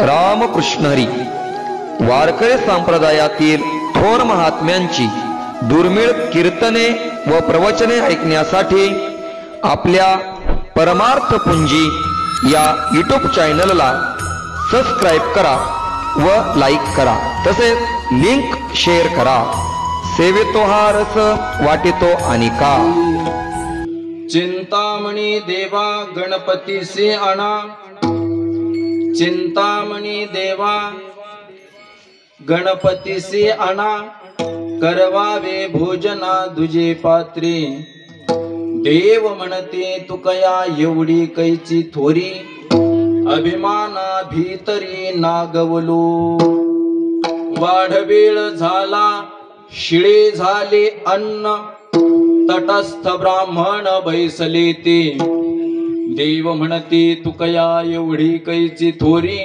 रामकृष्ण हरी वारकरी संप्रदायातील थोर महात्म्यांची दुर्मिळ कीर्तने व प्रवचने ऐकण्यासाठी आपल्या परमार्थ पुंजी या यूट्यूब चॅनलला सबस्क्राईब करा व लाईक करा, तसेच लिंक शेअर करा। सेवेतो हा रस वाटेतो अनिका। चिंतामणी देवा गणपतीसे आणा, चिंतामणी देवा गणपतीसे आणा, करवावे भोजना दुजे पात्री। देव म्हणते तुकया एवढी कैची थोरी, अभिमाना भीतरी नागवलो। वाढवेळ झाला शिळे झाले अन्न, तटस्थ ब्राह्मण बैसले ते। देव म्हणते तुकया एवढी कैची थोरी,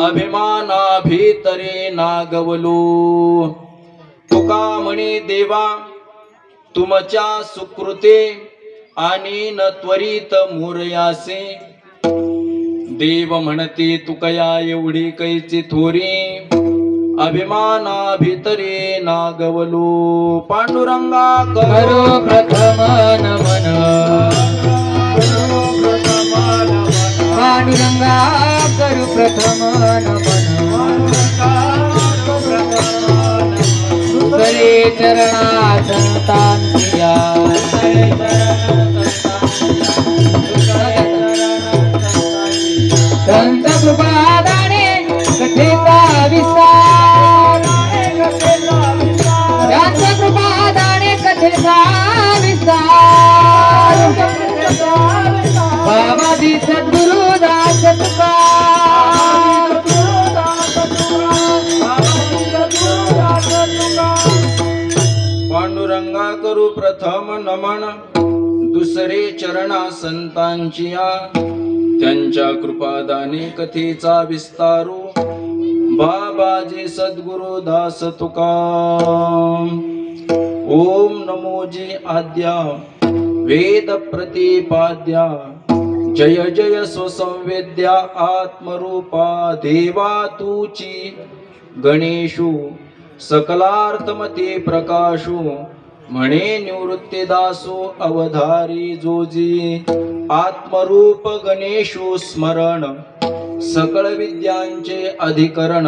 अभिमाना भीतरे नागवलो। तुका म्हणे देवा तुमच्या सुकृते, आणि न त्वरित मोरयासे। देव म्हणते तुकया एवढी कैची थोरी, अभिमाना भीतरे नागवलो। पांडुरंगा करो प्रथम नमन, पांडुरंगा करू प्रथम नमन। करे चरणा संतांच्या, संत कृपादाने कथेचा विस्तार, संत कृपादाने कथेचा विस्तार। बाबाजी सद्गुरु दास तुका, पांडुरंगा करू प्रथम नमन, दुसरे चरणा संतांचिया। त्यांच्या कृपादाने कथेचा विस्तारू, बाबाजी सद्गुरु दास तुका। ओम नमोजी आद्या वेद प्रतिपाद्या, जय जय स्वसंवेद्या आत्मरूपा। देवा तूची गणेशु सकलार्थमते प्रकाशु, म्हणे निवृत्ती दासो अवधारी जोजी। आत्मरूप गणेशो स्मरण, सकळ विद्यांचे अधिकरण।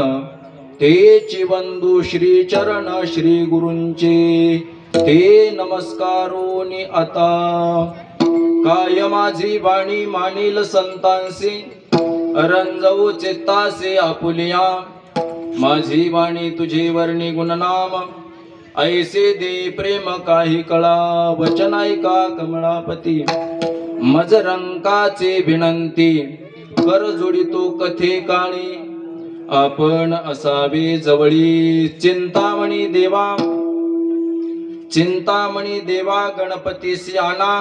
तेची बंधू श्री चरण श्री गुरूंचे, ते नमस्कारोनी आता। काय माझी वाणी मानिल संतांसी, रंजवू चित्तासे आपुलिया। माझी वाणी तुझे वर्णी गुणनाम, ऐसे दे प्रेम काही कळा। वचन ऐका कमळापती, मज रंकाचे विनंती। कर जोडितो कथे काळी, आपण असावे जवळी। चिंतामणी देवा, चिंतामणी देवा गणपतीसी आणा,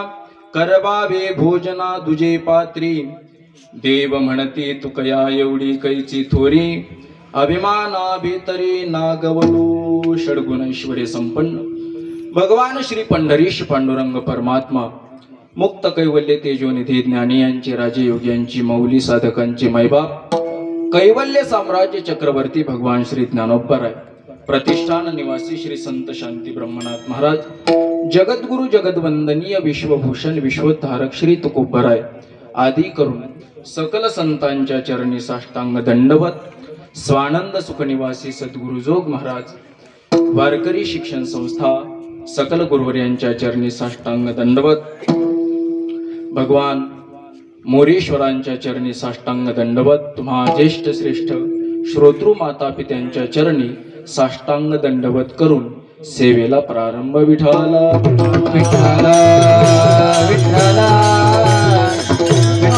करवावे भोजना दुजे पात्री। देव म्हणते तुकया एवढी कैची थोरी, अभिमाना भीतरी नागवलो। षडगुण ऐश्वर्य संपन्न भगवान श्री पंढरीश पांडुरंग परमात्मा, मुक्त कैवल्य तेजोनिधी ज्ञानी यांचे राजे योग्यांची मौली साधकांचे मैबाप, कैवल्य साम्राज्य चक्रवर्ती भगवान श्री ज्ञानोबराय, प्रतिष्ठान निवासी श्री संत शांती ब्रह्मनाथ महाराज, जगद्गुरु जगद्वंदनीय विश्वभूषण विश्वोद्धारक श्री तुकोबराय आदी करून सकल संतांच्या चरणी साष्टांग दंडवत। स्वानंद सुखनिवासी सद्गुरु जोग महाराज, वारकरी शिक्षण संस्था, सकल गुरुवर्यांच्या चरणी साष्टांग दंडवत। भगवान मोरेश्वरांच्या चरणी साष्टांग दंडवत। तुम्हा ज्येष्ठ श्रेष्ठ श्रोतृ माता पित्यांच्या चरणी साष्टांग दंडवत करून सेवेला प्रारंभ। विठाला विठ्ठला विठ्ठला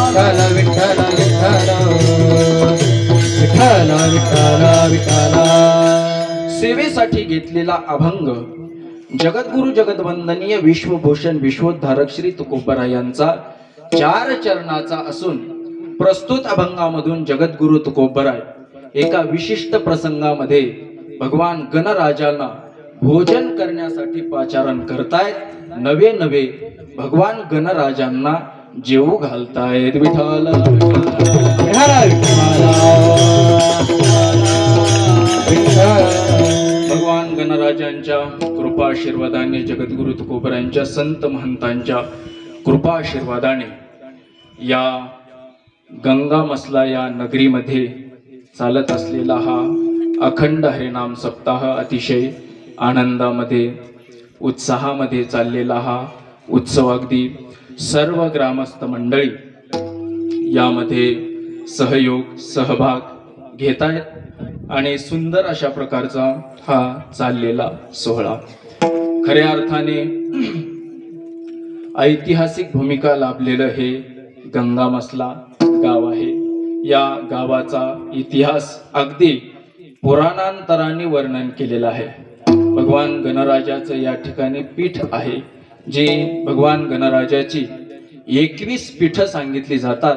विठ्ठला विठ्ठला विठ्ठला विठ्ठला विठ्ठला। सेवेसाठी घेतलेला अभंग जगद्गुरु जगद्वंदनीय विश्वभूषण विश्वोद्धारक श्री तुकोबराय यांचा 4 चरणाचा असून, प्रस्तुत अभंगामधून जगद्गुरु तुकोबराय एका विशिष्ट प्रसंगामध्ये भगवान गणराजांना भोजन करण्यासाठी पाचारण करतायत। नवे नवे भगवान गणराजांना जेवू घालतायत। विठाला विठाला विठाला महाराजांच्या कृपाशीर्वादाने, जगद्गुरु तुकोबरायांच्या संत महंतांच्या कृपाशीर्वादाने या गंगा मसला या नगरीमध्ये चालत असलेला हा अखंड हरिनाम सप्ताह अतिशय आनंदामध्ये, उत्साहामध्ये चाललेला हा उत्सव अगदी सर्व ग्रामस्थ मंडळी यामध्ये सहयोग, सहभाग घेत आहेत आणि सुंदर अशा प्रकारचा हा चाललेला सोहळा खऱ्या अर्थाने ऐतिहासिक भूमिका लाभलेलं हे गंगा मसला गाव आहे. या गावाचा इतिहास अगदी पुराणांतराने वर्णन केलेला आहे. भगवान गणराजाचं या ठिकाणी पीठ आहे, जे भगवान गणराजाची 21 पीठं सांगितली जातात.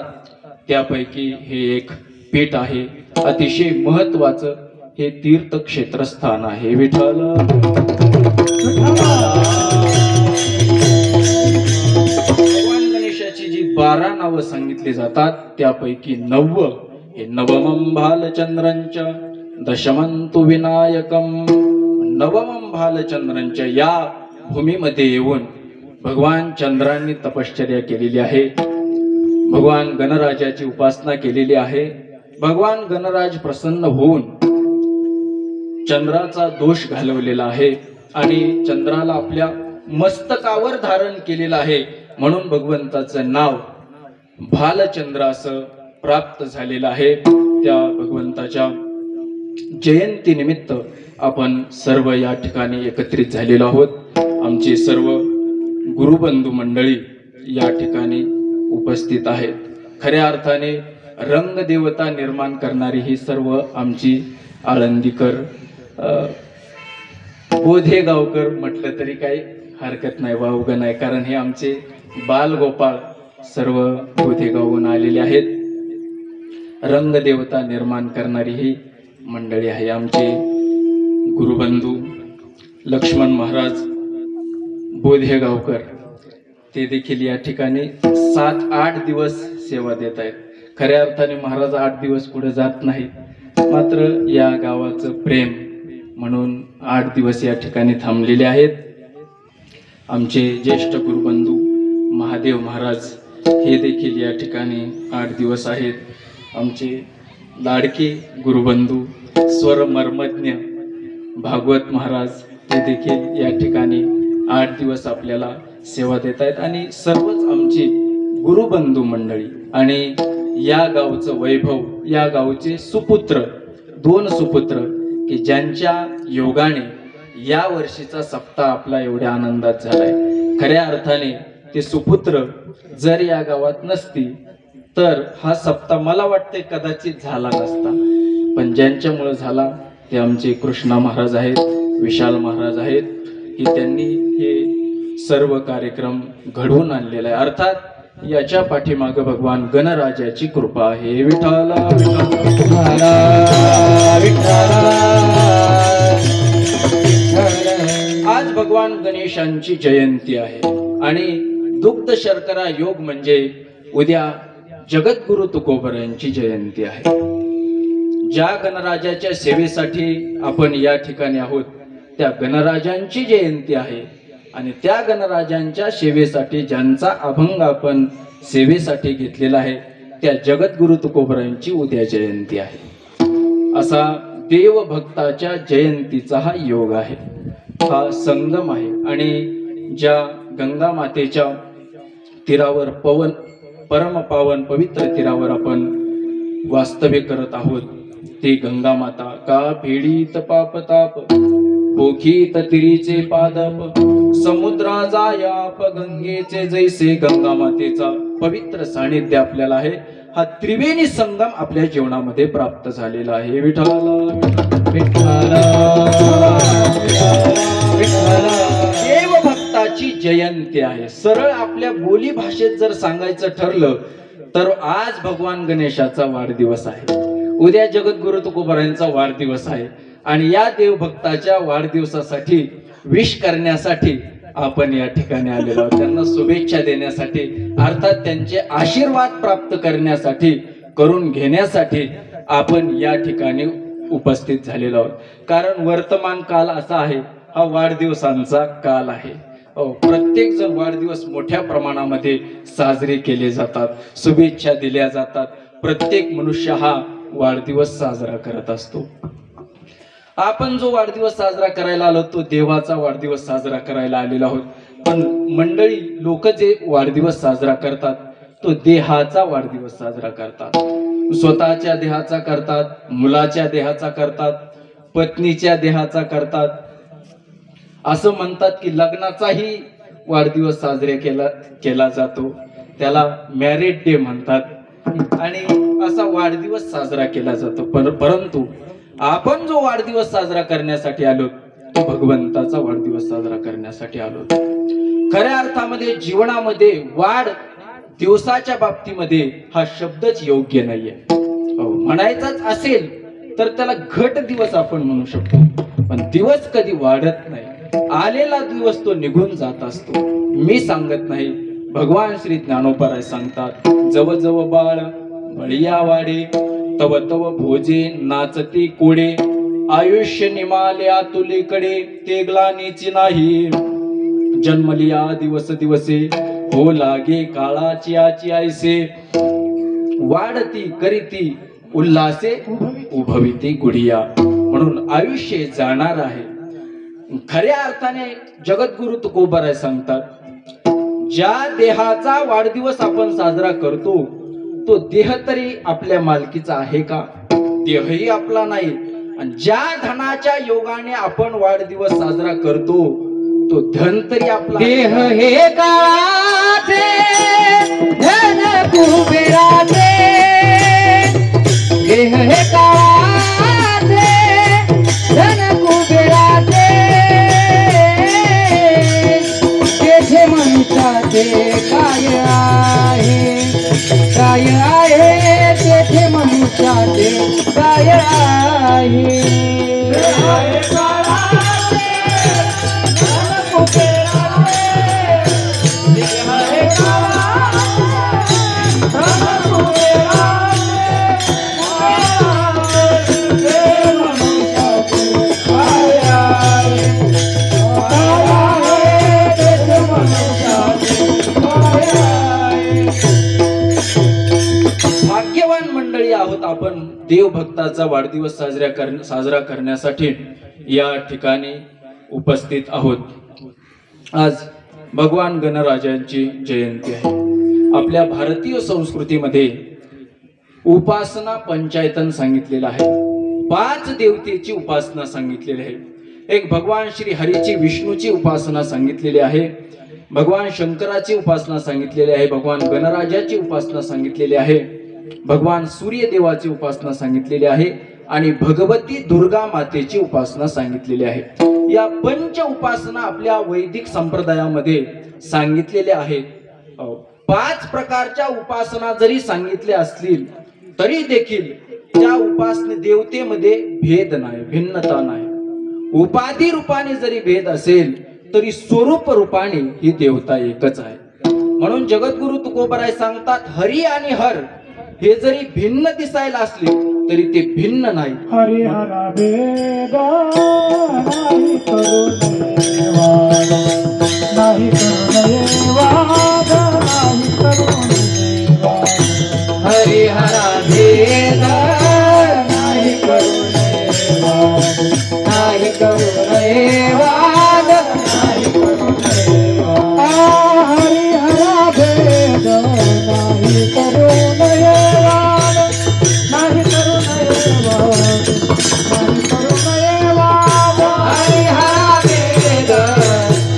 त्यापैकी हे एक पीठ आहे. अतिशय महत्वाचं हे तीर्थक्षेत्र स्थान आहे. विठ्ठल भगवान गणेशाची जी 12 नावं सांगितली जातात त्यापैकी 9 हे नवमं भालचंद्रंच दशमंतु विनायकम. नवमं भालचंद्रंच या भूमीमध्ये येऊन भगवान चंद्रांनी तपश्चर्या केलेली आहे. भगवान गणराजाची उपासना केलेली आहे. भगवान गणराज प्रसन्न होऊन चंद्राचा दोष घालवलेला आहे आणि चंद्राला आपल्या मस्तकावर धारण केलेलं आहे. म्हणून भगवंताचं नाव भालचंद्र असं प्राप्त झालेलं आहे. त्या भगवंताच्या जयंती निमित्त आपण सर्व या ठिकाणी एकत्रित झालेलो आहोत. आमचे सर्व गुरुबंधू मंडळी या ठिकाणी उपस्थित आहेत. खऱ्या अर्थाने रंगदेवता निर्माण करणारी ही सर्व आमची आळंदीकर, बोधेगावकर म्हटलं तरी काही हरकत नाही, वावगं नाही, कारण हे आमचे बालगोपाळ सर्व बोधेगावहून आलेले आहेत. रंगदेवता निर्माण करणारी ही मंडळी आहे. आमचे गुरुबंधू लक्ष्मण महाराज बोधेगावकर ते देखील या ठिकाणी 7-8 दिवस सेवा देत आहेत. खऱ्या अर्थाने महाराज 8 दिवस पुढे जात नाहीत, मात्र या गावाचं प्रेम म्हणून 8 दिवस या ठिकाणी थांबलेले आहेत. आमचे ज्येष्ठ गुरुबंधू महादेव महाराज हे देखील या ठिकाणी 8 दिवस आहेत. आमचे लाडके गुरुबंधू स्वर मर्मज्ञ भागवत महाराज ते देखील या ठिकाणी 8 दिवस आपल्याला सेवा देत आहेत. आणि सर्वच आमची गुरुबंधू मंडळी आणि या गावचं वैभव, या गावचे सुपुत्र, 2 सुपुत्र की ज्यांच्या योगाने या वर्षीचा सप्ताह आपला एवढ्या आनंदात झालाय. खऱ्या अर्थाने ते सुपुत्र जर या गावात नसती तर हा सप्ताह मला वाटते कदाचित झाला नसता. पण ज्यांच्यामुळे झाला ते आमचे कृष्णा महाराज आहेत, विशाल महाराज आहेत, की त्यांनी हे सर्व कार्यक्रम घडवून आणलेला आहे. अर्थात याच्या पाठीमागे भगवान गणराजाची कृपा आहे. विठ्ठल आज भगवान गणेशांची जयंती आहे आणि दुग्ध शर्करा योग म्हणजे उद्या जगद्गुरु तुकोबरायांची जयंती आहे. ज्या गणराजाच्या सेवेसाठी आपण या ठिकाणी आहोत त्या गणराजांची जयंती आहे आणि त्या गणराजांच्या सेवेसाठी ज्यांचा अभंग आपण सेवेसाठी घेतलेला आहे त्या जगद्गुरु तुकोबरायांची उद्या जयंती आहे. असा देवभक्ताच्या जयंतीचा हा योग आहे, हा संगम आहे. आणि ज्या गंगा मातेच्या तीरावर परम पावन पवित्र तीरावर आपण वास्तव्य करत आहोत ते गंगा माता का पीडित पापताप पोखीत तिरीचे पादप समुद्रा जायाप गंगेचे जैसे. गंगा मातेचा पवित्र सानिध्य आपल्याला आहे. हा त्रिवेणी संगम आपल्या जीवनामध्ये प्राप्त झालेला आहे. देवभक्ताची जयंती आहे. सरळ आपल्या बोली भाषेत जर सांगायचं ठरलं तर आज भगवान गणेशाचा वाढदिवस आहे, उद्या जगद्गुरु तुकोबरायांचा वाढदिवस आहे आणि या देवभक्ताच्या वाढदिवसासाठी विश करण्यासाठी आपण या ठिकाणी आलेलो आहोत. त्यांना शुभेच्छा देण्यासाठी, अर्थात त्यांचे आशीर्वाद प्राप्त करण्यासाठी, करून घेण्यासाठी आपण या ठिकाणी उपस्थित झालेलो आहोत. कारण वर्तमान काल असा आहे हा वाढदिवसांचा काल आहे. प्रत्येक जण वाढदिवस मोठ्या प्रमाणामध्ये साजरे केले जातात, शुभेच्छा दिल्या जातात. प्रत्येक मनुष्य हा वाढदिवस साजरा करत असतो. आपण जो वाढदिवस साजरा करायला आलो तो देवाचा वाढदिवस साजरा करायला आलेलो आहोत. पण मंडळी लोक जे वाढदिवस साजरा करतात तो देहाचा वाढदिवस साजरा करतात. स्वतःच्या देहाचा करतात, मुलाच्या देहाचा करतात, पत्नीच्या देहाचा करतात. असं म्हणतात की लग्नाचाही वाढदिवस साजरा केला जातो, त्याला मॅरेज डे म्हणतात. आणि असा वाढदिवस साजरा केला जातो. परंतु आपण जो वाढदिवस साजरा करण्यासाठी आलो तो भगवंताचा वाढदिवस साजरा करण्यासाठी आलो. खऱ्या अर्थामध्ये जीवनामध्ये वाढ दिवसाच्या बाबतीमध्ये हा शब्दच योग्य नाहीये. म्हणायचाच असेल तर त्याला घट दिवस आपण म्हणू शकतो, पण दिवस कधी वाढत नाही. आलेला दिवस तो निघून जात असतो. मी सांगत नाही, भगवान श्री ज्ञानोबराय सांगतात, जव जव बाळ बळिया वाडे, तव तव भोजे नाचती कोडे, आयुष्य निमाल्या तुलीकडे, ते ग्लानीची नाही जन्मलिया दिवस दिवसे, हो लागे काळाची आची आयसे, वाढती करीती उल्हासे, उभविती गुढिया. म्हणून आयुष्य जाणार आहे. खऱ्या अर्थाने जगद्गुरु तुकोबराय सांगतात, ज्या देहाचा वाढदिवस आपण साजरा करतो तो देह तरी आपल्या मालकीचा आहे का? देहही आपला नाही. आणि ज्या धनाच्या योगाने आपण वाढदिवस साजरा करतो तो धन तरी आपला. देह हे काळाचे धन कुबेराचे, देह हे काळाचे धन कुबेराचे, तेथे मनुष्याचे काय आहे, काय आहे तेथे मनुष्याचे काय आहे. भाग्यवान मंडळी आहोत आपण देवभक्ताचा वाढदिवस साजरा करण्यासाठी या ठिकाणी उपस्थित आहोत. आज भगवान गणराजांची जयंती आहे. आपल्या भारतीय संस्कृतीमध्ये उपासना पंचायतन सांगितलेलं आहे. 5 देवतेची उपासना सांगितलेली आहे. एक भगवान श्री हरीची विष्णूची उपासना सांगितलेली आहे, भगवान शंकराची उपासना सांगितलेली आहे, भगवान गणराजाची उपासना सांगितलेली आहे, भगवान सूर्यदेवाची उपासना सांगितलेली आहे आणि भगवती दुर्गा मातेची उपासना सांगितलेली आहे. या पंच उपासना आपल्या वैदिक संप्रदायामध्ये सांगितलेल्या आहेत. 5 प्रकारच्या उपासना जरी सांगितल्या असतील तरी देखील त्या उपासने देवतेमध्ये भेद नाही, भिन्नता नाही. उपाधी रूपाने जरी भेद असेल तरी स्वरूप रूपाने ही देवता एकच आहे. म्हणून जगद्गुरु तुकोबराय सांगतात, हरी आणि हर हे जरी भिन्न दिसायला असले तरी ते भिन्न नाही. हरी हरा भेद नाही करू नये वाद, नाही करू नये वाद, नाही करू नये वाद. हरी हरा भेद नाही करू नये वाद, नाही करू नये वाद, नाही करू नये वाद. हरी हरा भेद नाही करू नये वाद, नाही करू नये वाद, नाही करू नये वाद. हरी हरा भेद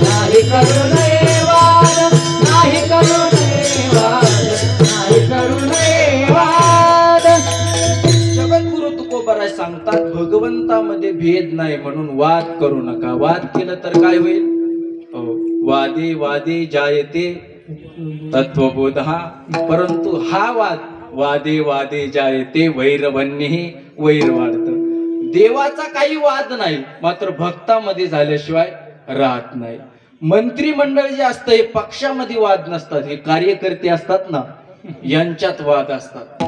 नाही करू नये वाद, नाही करू नये वाद, नाही करू नये वाद. जगद्गुरु तुकोबराय सांगतात, भगवंतामध्ये भेद नाही म्हणून वाद करू नका. वाद केलं तर काय होईल? वादे वादे जायते तत्वबोधः. परंतु हा वादे वादे जायते वैरवन्यही, वैर वाढतं. देवाचा काही वाद नाही, मात्र भक्तामध्ये झाल्याशिवाय राहत नाही. मंत्रिमंडळ जे असतं हे पक्षामध्ये वाद नसतात, हे कार्यकर्ते असतात ना यांच्यात वाद असतात.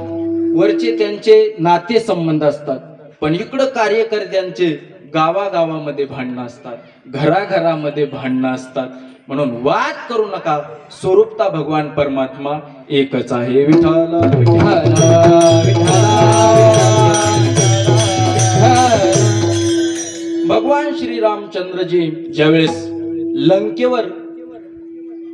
वरचे त्यांचे नाते संबंध असतात, पण इकडं कार्यकर्त्यांचे गावागावामध्ये भांडणं असतात, घराघरामध्ये भांडणं असतात. म्हणून वाद करू नका. स्वरूपता भगवान परमात्मा एकच आहे. विठ्ठल विठ्ठल विठ्ठल. भगवान श्री रामचंद्रजी ज्यावेळेस लंकेवर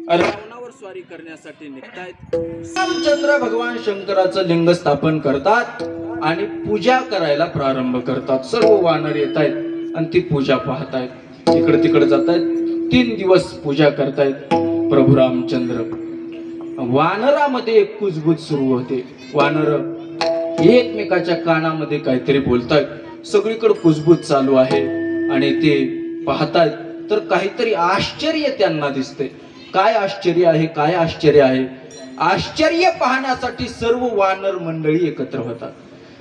रावणावर स्वारी करण्यासाठी निघतायत, रामचंद्र भगवान शंकराचं लिंग स्थापन करतात आणि पूजा करायला प्रारंभ करतात. सर्व वानर येत आहेत आणि ती पूजा पाहतायत, इकडे तिकडे जात आहेत. 3 दिवस पूजा करतायत प्रभू रामचंद्र. वानरामध्ये एक कुजबूज सुरू होते. वानर एकमेकाच्या कानामध्ये काहीतरी बोलतायत. सगळीकडे कुजबूज चालू आहे आणि ते पाहतायत तर काहीतरी आश्चर्य त्यांना दिसते. काय आश्चर्य आहे, काय आश्चर्य आहे? आश्चर्य पाहण्यासाठी सर्व वानर मंडळी एकत्र होतात.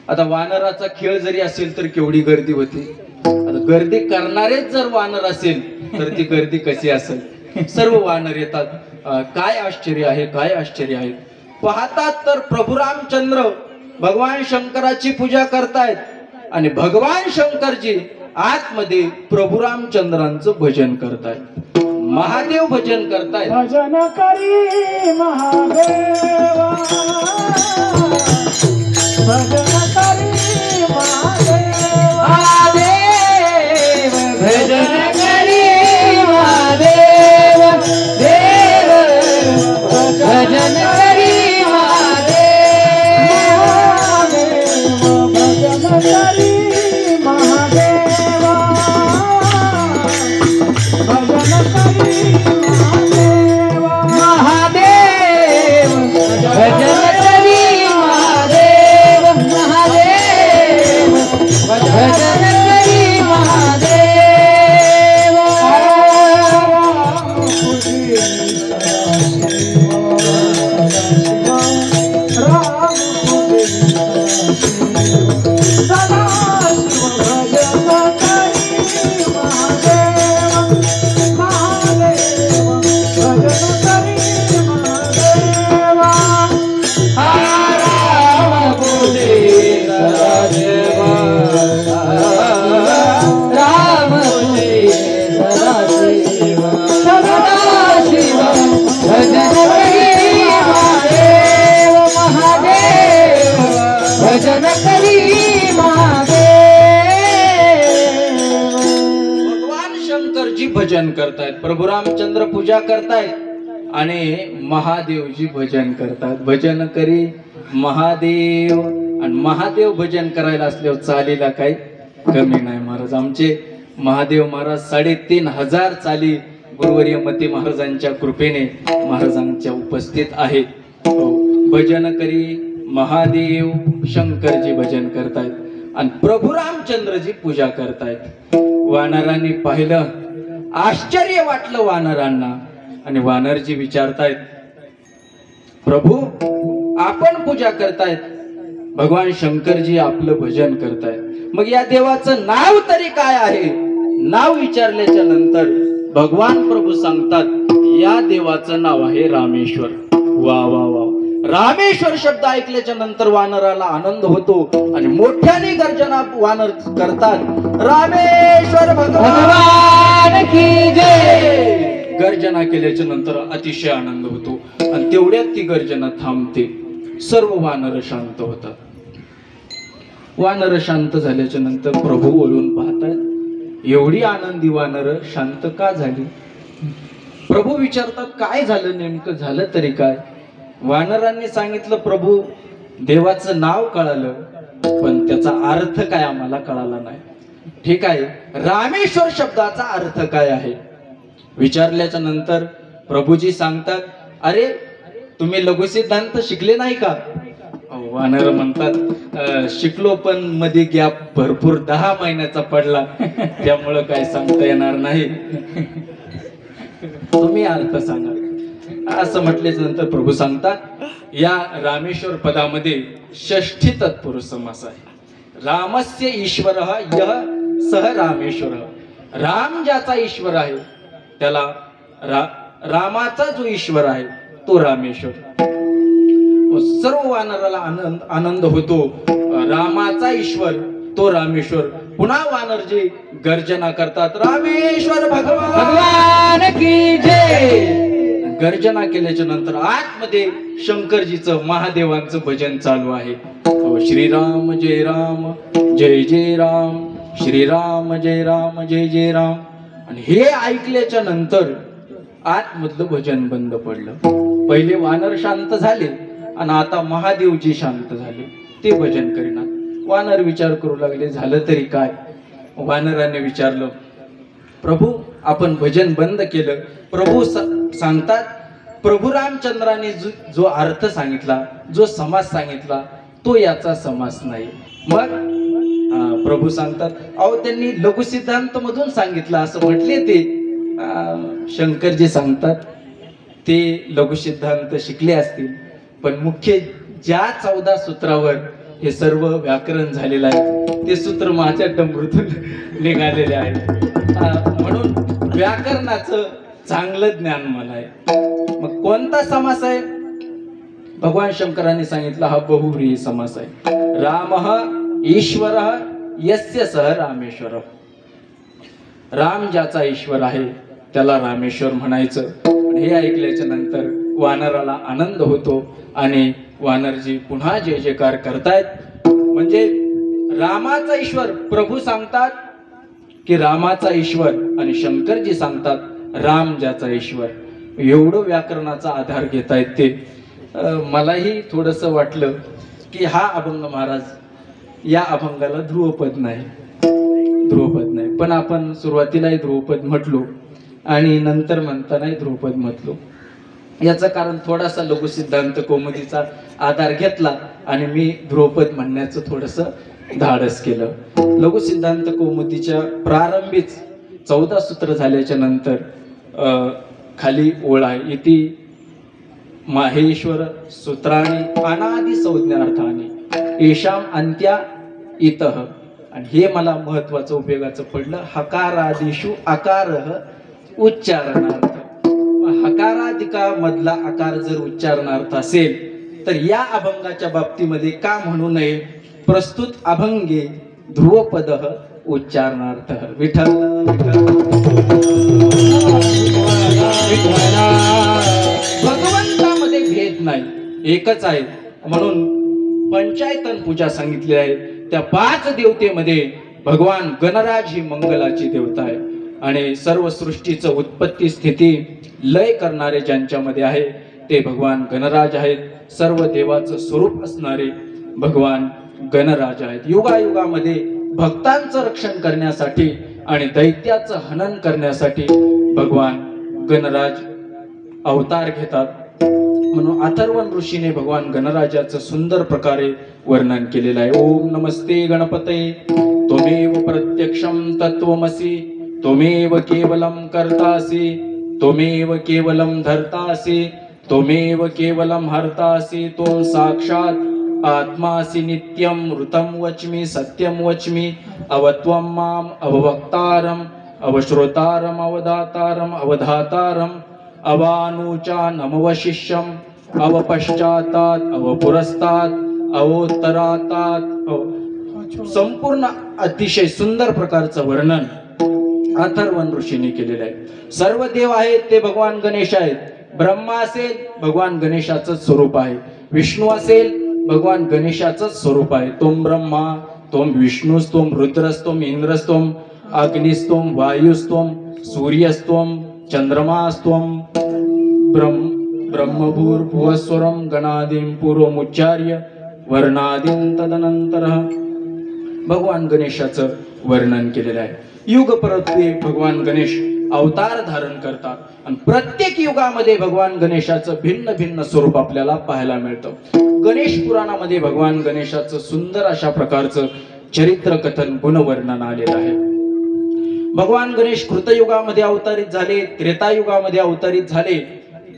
आता वानराचा खेळ जरी असेल तर केवढी गर्दी होती. आता गर्दी करणारेच जर वानर असेल तर ती गर्दी कशी असेल? सर्व वानर येतात. काय आश्चर्य आहे, काय आश्चर्य आहे? पाहतात तर प्रभू रामचंद्र भगवान शंकराची पूजा करतायत आणि भगवान शंकरजी आतमध्ये प्रभू रामचंद्रांचं भजन करतायत. महादेव भजन करतायत. भजन करी महादेवा, भजन करी महादेवा, भजन करी महादेव, देव भजन करी महादेव, भजन करी महादेवा, भजन करी महादेव, भजन करी महादेव, महादेव भजन करी महादेव. भजन करतायत. प्रभू रामचंद्र पूजा करतायत आणि महादेवजी भजन करतात. भजन करी महादेव. आणि महादेव भजन करायला असल्यावर चालीला काही कमी नाही महाराज. आमचे महादेव महाराज 3500 चाली गुरुवर्य मते महाराजांच्या कृपेने महाराजांच्या उपस्थित आहेत. भजन करी महादेव. शंकरजी भजन करतायत आणि प्रभू रामचंद्रजी पूजा करतायत. वानरांनी पाहिलं, आश्चर्य वाटलं वानरांना आणि वानरजी विचारतायत, प्रभू आपण पूजा करतायत, भगवान शंकरजी आपलं भजन करतायत, मग या देवाचं नाव तरी काय आहे? नाव विचारल्याच्या नंतर भगवान प्रभू सांगतात, या देवाचं नाव आहे रामेश्वर. वा वा वा. रामेश्वर शब्द ऐकल्याच्या नंतर वानराला आनंद होतो आणि मोठ्याने गर्जना वानर करतात, रामेश्वर भगवान की जय. गर्जना केल्याच्या नंतर अतिशय आनंद होतो आणि तेवढ्यात ती गर्जना थांबते. सर्व वानर शांत होतात. वानर शांत झाल्याच्या नंतर प्रभू वळून पाहतात, एवढी आनंदी वानर शांत का झाली? प्रभू विचारतात, काय झालं नेमकं? झालं तरी काय? वानरांनी सांगितलं, प्रभू देवाचं नाव कळालं पण त्याचा अर्थ काय आम्हाला कळाला नाही. ठीक आहे, रामेश्वर शब्दाचा अर्थ काय आहे? विचारल्याच्या नंतर प्रभूजी सांगतात, अरे तुम्ही लघुसिद्धांत शिकले नाही का? वानर म्हणतात, शिकलो पण मध्ये गॅप भरपूर 10 महिन्याचा पडला, त्यामुळं काय सांगता येणार नाही, तुम्ही अर्थ सांगा. असं म्हटल्याच्या नंतर प्रभू सांगतात, या रामेश्वर पदामध्ये षष्ठी तत्पुरुष समास आहे. रामस्य ईश्वर यः सह रामेश्वर. राम ज्याचा ईश्वर आहे त्याला रामाचा जो ईश्वर आहे तो रामेश्वर. सर्व वानराला आनंद होतो. रामाचा ईश्वर तो रामेश्वर पुन्हा वानरजी गर्जना करतात, रामेश्वर भगवान भगवान की जय. गर्जना केल्याच्या नंतर आतमध्ये शंकरजीचं महादेवांचं भजन चालू आहे. श्रीराम जय राम जय जय राम, श्रीराम जय राम जय जय राम. आणि हे ऐकल्याच्या नंतर आतमधलं भजन बंद पडलं. पहिले वानर शांत झाले आणि आता महादेवजी शांत झाले, ते भजन करीनात. वानर विचार करू लागले, झालं तरी काय. वानराने विचारलं, प्रभू आपण भजन बंद केलं. प्रभू सांगतात, प्रभू रामचंद्राने जो अर्थ सांगितला, जो समास सांगितला, तो याचा समास नाही. मग प्रभू सांगतात, अहो त्यांनी लघुसिद्धांत मधून सांगितलं असं म्हटले. ते शंकरजी सांगतात, ते लघुसिद्धांत शिकले असतील, पण मुख्य ज्या 14 सूत्रावर हे सर्व व्याकरण झालेलं आहे, ते सूत्र माझ्या डमरूतून निघालेले आहे. म्हणून व्याकरणाचं चांगलं ज्ञान मला आहे. मग कोणता समास आहे? भगवान शंकरांनी सांगितलं, हा बहुव्रीही समास आहे. रामः ईश्वरः यस्य सह रामेश्वर. राम ज्याचा ईश्वर आहे त्याला रामेश्वर म्हणायचं. हे ऐकल्याच्या नंतर वानराला आनंद होतो आणि वानरजी पुन्हा जय जयकार करतायत. म्हणजे रामाचा ईश्वर, प्रभू सांगतात की रामाचा ईश्वर, आणि शंकरजी सांगतात राम ज्याचा ईश्वर. एवढं व्याकरणाचा आधार घेतायत ते. मलाही थोडंसं वाटलं की हा अभंग महाराज, या अभंगाला ध्रुवपद नाही, ध्रुवपद नाही. पण आपण सुरुवातीलाही ध्रुवपद म्हटलो आणि नंतर म्हणतानाही ध्रुवपद म्हटलो. याचं कारण थोडासा लघुसिद्धांत कौमुदीचा आधार घेतला आणि मी ध्रुवपद म्हणण्याचं थोडंसं धाडस केलं. लघुसिद्धांत कौमुदीच्या प्रारंभीच 14 सूत्र झाल्याच्या नंतर खाली ओळ आहे, इति माहेश्वर सूत्राणी अनादि संज्ञार्थाने येशाम अंत्या इतः. आणि हे मला महत्वाचं उपयोगाचं पडलं, हकारादिषु आकारः उच्चारणार्थ. हकारादिका मधला आकार जर उच्चारणार्थ असेल तर या अभंगाच्या बाबतीमध्ये का म्हणू नये? प्रस्तुत अभंगे ध्रुवपदः उच्चारणार्थ. विठ्ठल भगवंतामध्ये भेद नाही, एकच आहे. म्हणून पंचायतन पूजा सांगितली आहे. त्या 5 देवतेमध्ये भगवान गणराज ही मंगलाची देवता आहे आणि सर्व सृष्टीचं उत्पत्ती स्थिती लय करणारे ज्यांच्यामध्ये आहे ते भगवान गणराज आहेत. सर्व देवाचं स्वरूप असणारे भगवान गणराज आहेत. युगायुगामध्ये भक्तांचं रक्षण करण्यासाठी आणि दैत्याचं हनन करण्यासाठी भगवान गणराज अवतार घेतात. म्हणून अथर्वण ऋषीने भगवान गणराजाचं सुंदर प्रकारे वर्णन केलेलं आहे. ओम नमस्ते गणपते त्वमेव प्रत्यक्षं तत्त्वमसि त्वमेव केवलं कर्तासि त्वमेव केवलं धर्तासि त्वमेव केवलं हर्तासि त्वं साक्षात् आत्मासि नित्यं ऋतं वच्मि सत्यं वच्मि अवत्वं माम अववक्तारम अवश्रोतारम अवदातारम अवधातारम अवानुचान अवशिष्यम अवपश्चातात अवपुरस्तात अवोत्तरातात. संपूर्ण अतिशय सुंदर प्रकारचं वर्णन अथर्वण ऋषीने केलेलं आहे. सर्व देव आहेत ते भगवान गणेश आहेत. ब्रह्मा असेल भगवान गणेशाचं स्वरूप आहे, विष्णू असेल भगवान गणेशाचं स्वरूप आहे. तोम ब्रह्मा तोम विष्णुस्तोम रुद्रस्तोम इंद्रस्तोम अग्निस्तोम वायुस्तोम सूर्यस्तोम चंद्रमास्तोम ब्रह्मभूर्भुवस्वरं गणादिं पूर्वमुच्चार्य वर्णादिं तदनंतरः. भगवान गणेशाचं वर्णन केलेलं आहे. युग परत्वे भगवान गणेश अवतार धारण करतात आणि प्रत्येक युगामध्ये भगवान गणेशाचं भिन्न भिन्न स्वरूप आपल्याला पाहायला मिळतं. गणेश पुराणामध्ये भगवान गणेशाचं सुंदर अशा प्रकारचं चरित्र कथन गुणवर्णन आलेलं आहे. भगवान गणेश कृतयुगामध्ये अवतरित झाले, त्रेतायुगामध्ये अवतरित झाले,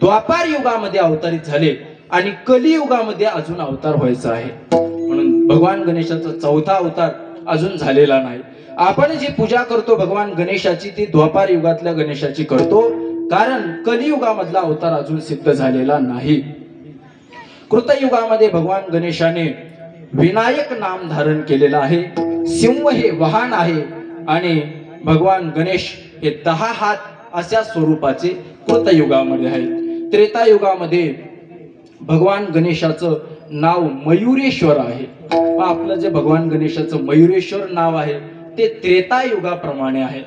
द्वापार युगामध्ये अवतरित झाले आणि कलियुगामध्ये अजून अवतार व्हायचा आहे. म्हणून भगवान गणेशाचा 4था अवतार अजून झालेला नाही. आपण जी पूजा करतो भगवान गणेशाची ती द्वापार युगातल्या गणेशाची करतो, कारण कलियुगामधला अवतार अजून सिद्ध झालेला नाही. कृतयुगामध्ये भगवान गणेशाने विनायक नाम धारण केलेलं आहे. सिंह हे वाहन आहे आणि भगवान गणेश हे 10 हात अशा स्वरूपाचे कृतयुगामध्ये आहेत. त्रेतायुगामध्ये भगवान गणेशाचं नाव मयुरेश्वर आहे. आपलं जे भगवान गणेशाचं मयुरेश्वर नाव आहे ते त्रेतायुगाप्रमाणे आहे.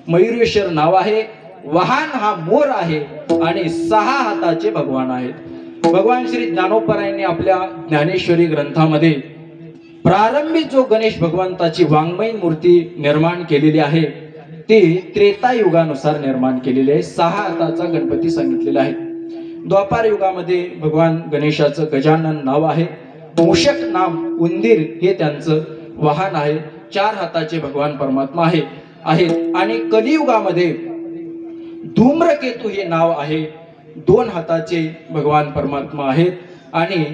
मयुरेश्वर नाव आहे, वाहन हा मोर आहे आणि 6 हाताचे भगवान आहेत. भगवान श्री ज्ञानोबरायांनी आपल्या ज्ञानेश्वरी ग्रंथामध्ये प्रारंभी जो गणेश भगवंताची वाङ्मयीन मूर्ती निर्माण केलेली आहे ती त्रेतायुगानुसार निर्माण केलेली आहे. 6 हाताचा गणपती सांगितलेला आहे. द्वापार युगामध्ये भगवान गणेशाचं गजानन नाव आहे. मूषक नाम उंदीर हे त्यांचं वाहन आहे. 4 हाताचे भगवान परमात्मा आहेत आणि कलियुगामध्ये धूम्रकेतू हे नाव आहे. 2 हाताचे भगवान परमात्मा आहेत आणि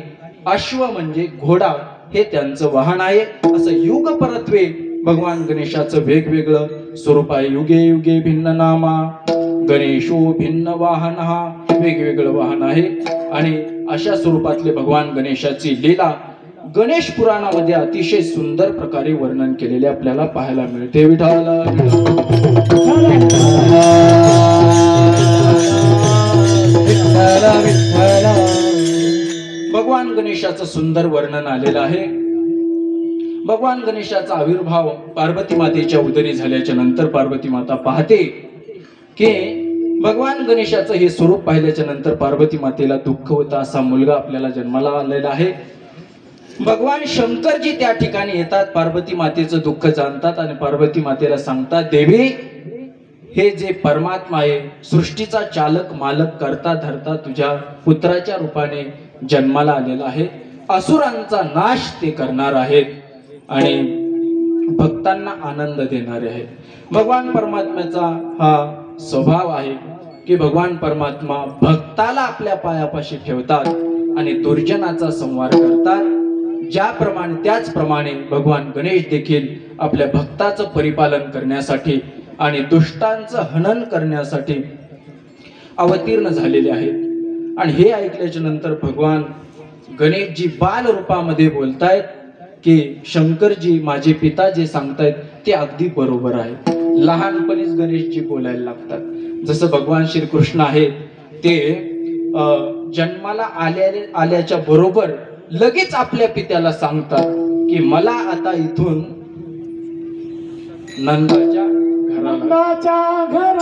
अश्व म्हणजे घोडा हे त्यांचं वाहन आहे. असं युग परत्वे भगवान गणेशाचं वेगवेगळं स्वरूप आहे. युगे युगे भिन्न नामा गणेशो भिन्न वाहन, हा वेगवेगळं वाहन आहे. आणि अशा स्वरूपातले भगवान गणेशाची लीला गणेश पुराणामध्ये अतिशय सुंदर प्रकारे वर्णन केलेले आपल्याला पाहायला मिळते. विठ्ठल भगवान गणेशाचं सुंदर वर्णन आलेलं आहे. भगवान गणेशाचा आविर्भाव पार्वती मातेच्या उदरी झाल्याच्या नंतर पार्वती माता पाहते की भगवान गणेशाचं हे स्वरूप पाहिल्याच्या नंतर पार्वती मातेला दुःख होतं. असा मुलगा आपल्याला जन्माला आलेला आहे. भगवान शंकरजी त्या ठिकाणी येतात, पार्वती मातेचं दुःख जाणतात आणि पार्वती मातेला सांगतात, देवी हे जे परमात्मा आहे, सृष्टीचा चालक मालक करता धरता तुझ्या पुत्राच्या रूपाने जन्माला आलेला आहे. असुरांचा नाश ते करणार आहेत आणि भक्तांना आनंद देणारे आहेत. भगवान परमात्म्याचा हा स्वभाव आहे की भगवान परमात्मा भक्ताला आपल्या पायापाशी ठेवतात आणि दुर्जनाचा संहार करतात. ज्याप्रमाणे त्याचप्रमाणे भगवान गणेश देखील आपल्या भक्ताचं परिपालन करण्यासाठी आणि दुष्टांचं हनन करण्यासाठी अवतीर्ण झालेले आहेत. आणि हे ऐकल्याच्या नंतर भगवान गणेशजी बाल रूपामध्ये बोलतायत की शंकरजी माझे पिता जे सांगतायत ते अगदी बरोबर आहे. लहानपणीच गणेशजी बोलायला लागतात. जसं भगवान श्रीकृष्ण आहेत ते जन्माला आल्याच्या बरोबर लगेच आपल्या पित्याला सांगतात की मला आता इथून नंदाच्या घराला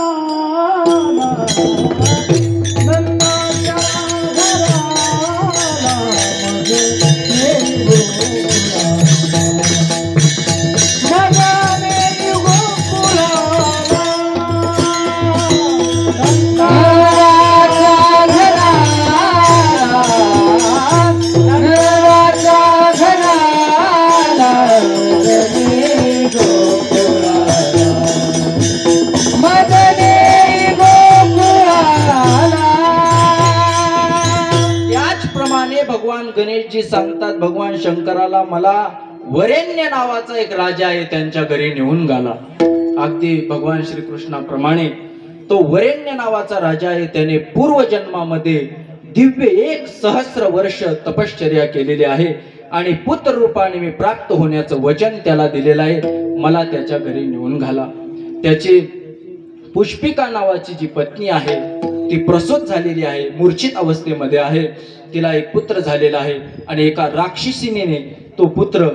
गणेशजी सांगतात भगवान शंकराला मला वरेण्य नावाचा एक राजा आहे त्यांच्या घरी नेऊन घाला. अगदी भगवान श्रीकृष्णाप्रमाणे तो वरेण्य नावाचा राजा आहे. त्याने पूर्वजन्मामध्ये दिव्य 1,000 वर्ष तपश्चर्या केलेली आहे आणि पुत्र रूपाने मी प्राप्त होण्याचं वचन त्याला दिलेलं आहे. मला त्याच्या घरी नेऊन घाला. त्याची पुष्पिका नावाची जी पत्नी आहे ती प्रसूत झालेली आहे, मूर्छित अवस्थेमध्ये आहे. तिला एक पुत्र झालेला आहे आणि एका राक्षसीने तो पुत्र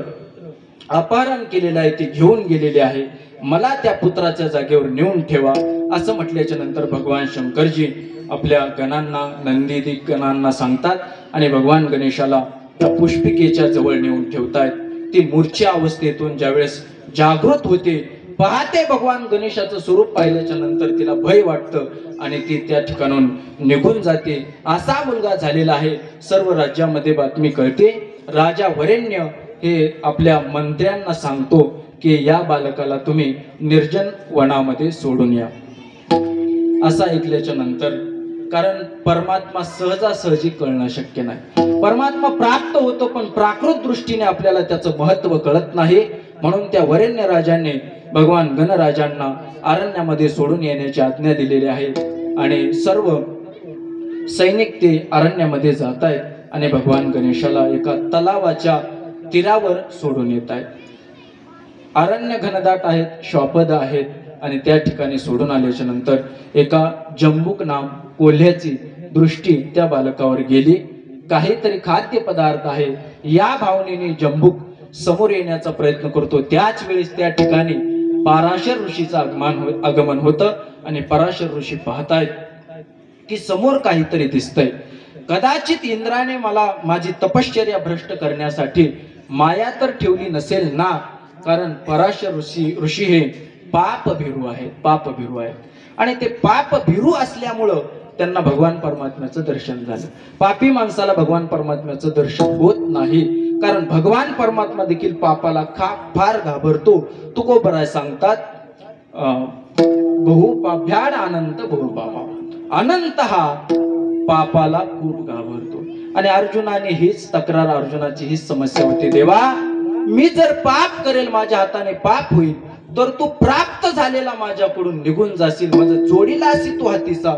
अपहरण केलेला आहे, ती घेऊन गेलेली आहे. मला त्या पुत्राच्या जागेवर नेऊन ठेवा असं म्हटल्याच्या नंतर भगवान शंकरजी आपल्या गणांना नंदीदी गणांना सांगतात आणि भगवान गणेशाला त्या पुष्पिकेच्या जवळ नेऊन ठेवतायत. ती मूर्छा अवस्थेतून ज्यावेळेस जागृत होते पाहते भगवान गणेशाचं स्वरूप पाहिल्याच्या नंतर तिला भय वाटतं आणि ती त्या ठिकाणून निघून जाते. असा मुलगा झालेला आहे. सर्व राज्यामध्ये बातमी कळते. राजा वरेण्य हे आपल्या मंत्र्यांना सांगतो की या बालकाला तुम्ही निर्जन वनामध्ये सोडून या. असं ऐकल्याच्या नंतर, कारण परमात्मा सहजासहजी कळणं शक्य नाही. परमात्मा प्राप्त होतो पण प्राकृत दृष्टीने आपल्याला त्याचं महत्व कळत नाही. म्हणून त्या वरेण्य राजाने भगवान गणराजांना अरण्यामध्ये सोडून येण्याची आज्ञा दिलेली आहे आणि सर्व सैनिक ते अरण्यामध्ये जात आहेत आणि भगवान गणेशाला एका तलावाच्या तीरावर सोडून येत आहेत. अरण्य घनदाट आहेत, श्वापद आहेत आणि त्या ठिकाणी सोडून आल्याच्या नंतर एका जंबूक नाम कोल्ह्याची दृष्टी त्या बालकावर गेली. काहीतरी खाद्य पदार्थ आहे या भावनेने जंबूक समोर येण्याचा प्रयत्न करतो. त्याच वेळेस त्या ठिकाणी पराशर ऋषीचं आगमन होतं आणि पराशर ऋषी पाहतायत की समोर काहीतरी दिसतंय. कदाचित इंद्राने मला माझी तपश्चर्या भ्रष्ट करण्यासाठी माया तर ठेवली नसेल ना, कारण पराशर ऋषी हे पापभीरू आहेत आणि ते पापभीरू असल्यामुळं त्यांना भगवान परमात्म्याचं दर्शन झालं. पापी माणसाला भगवान परमात्म्याचं दर्शन होत नाही, कारण भगवान परमात्मा देखील पापाला फार घाबरतो. तुकोबराय सांगतात बहुपाभ्याड अनंत बहुपापा, अनंत हा पापाला खूप घाबरतो. आणि अर्जुनाने हीच तक्रार, अर्जुनाची हीच समस्या होती, देवा मी जर पाप करेल, माझ्या हाताने पाप होईल, तर तू प्राप्त झालेला माझ्याकडून निघून जाशील, माझं जोडीला असी तू हातीसा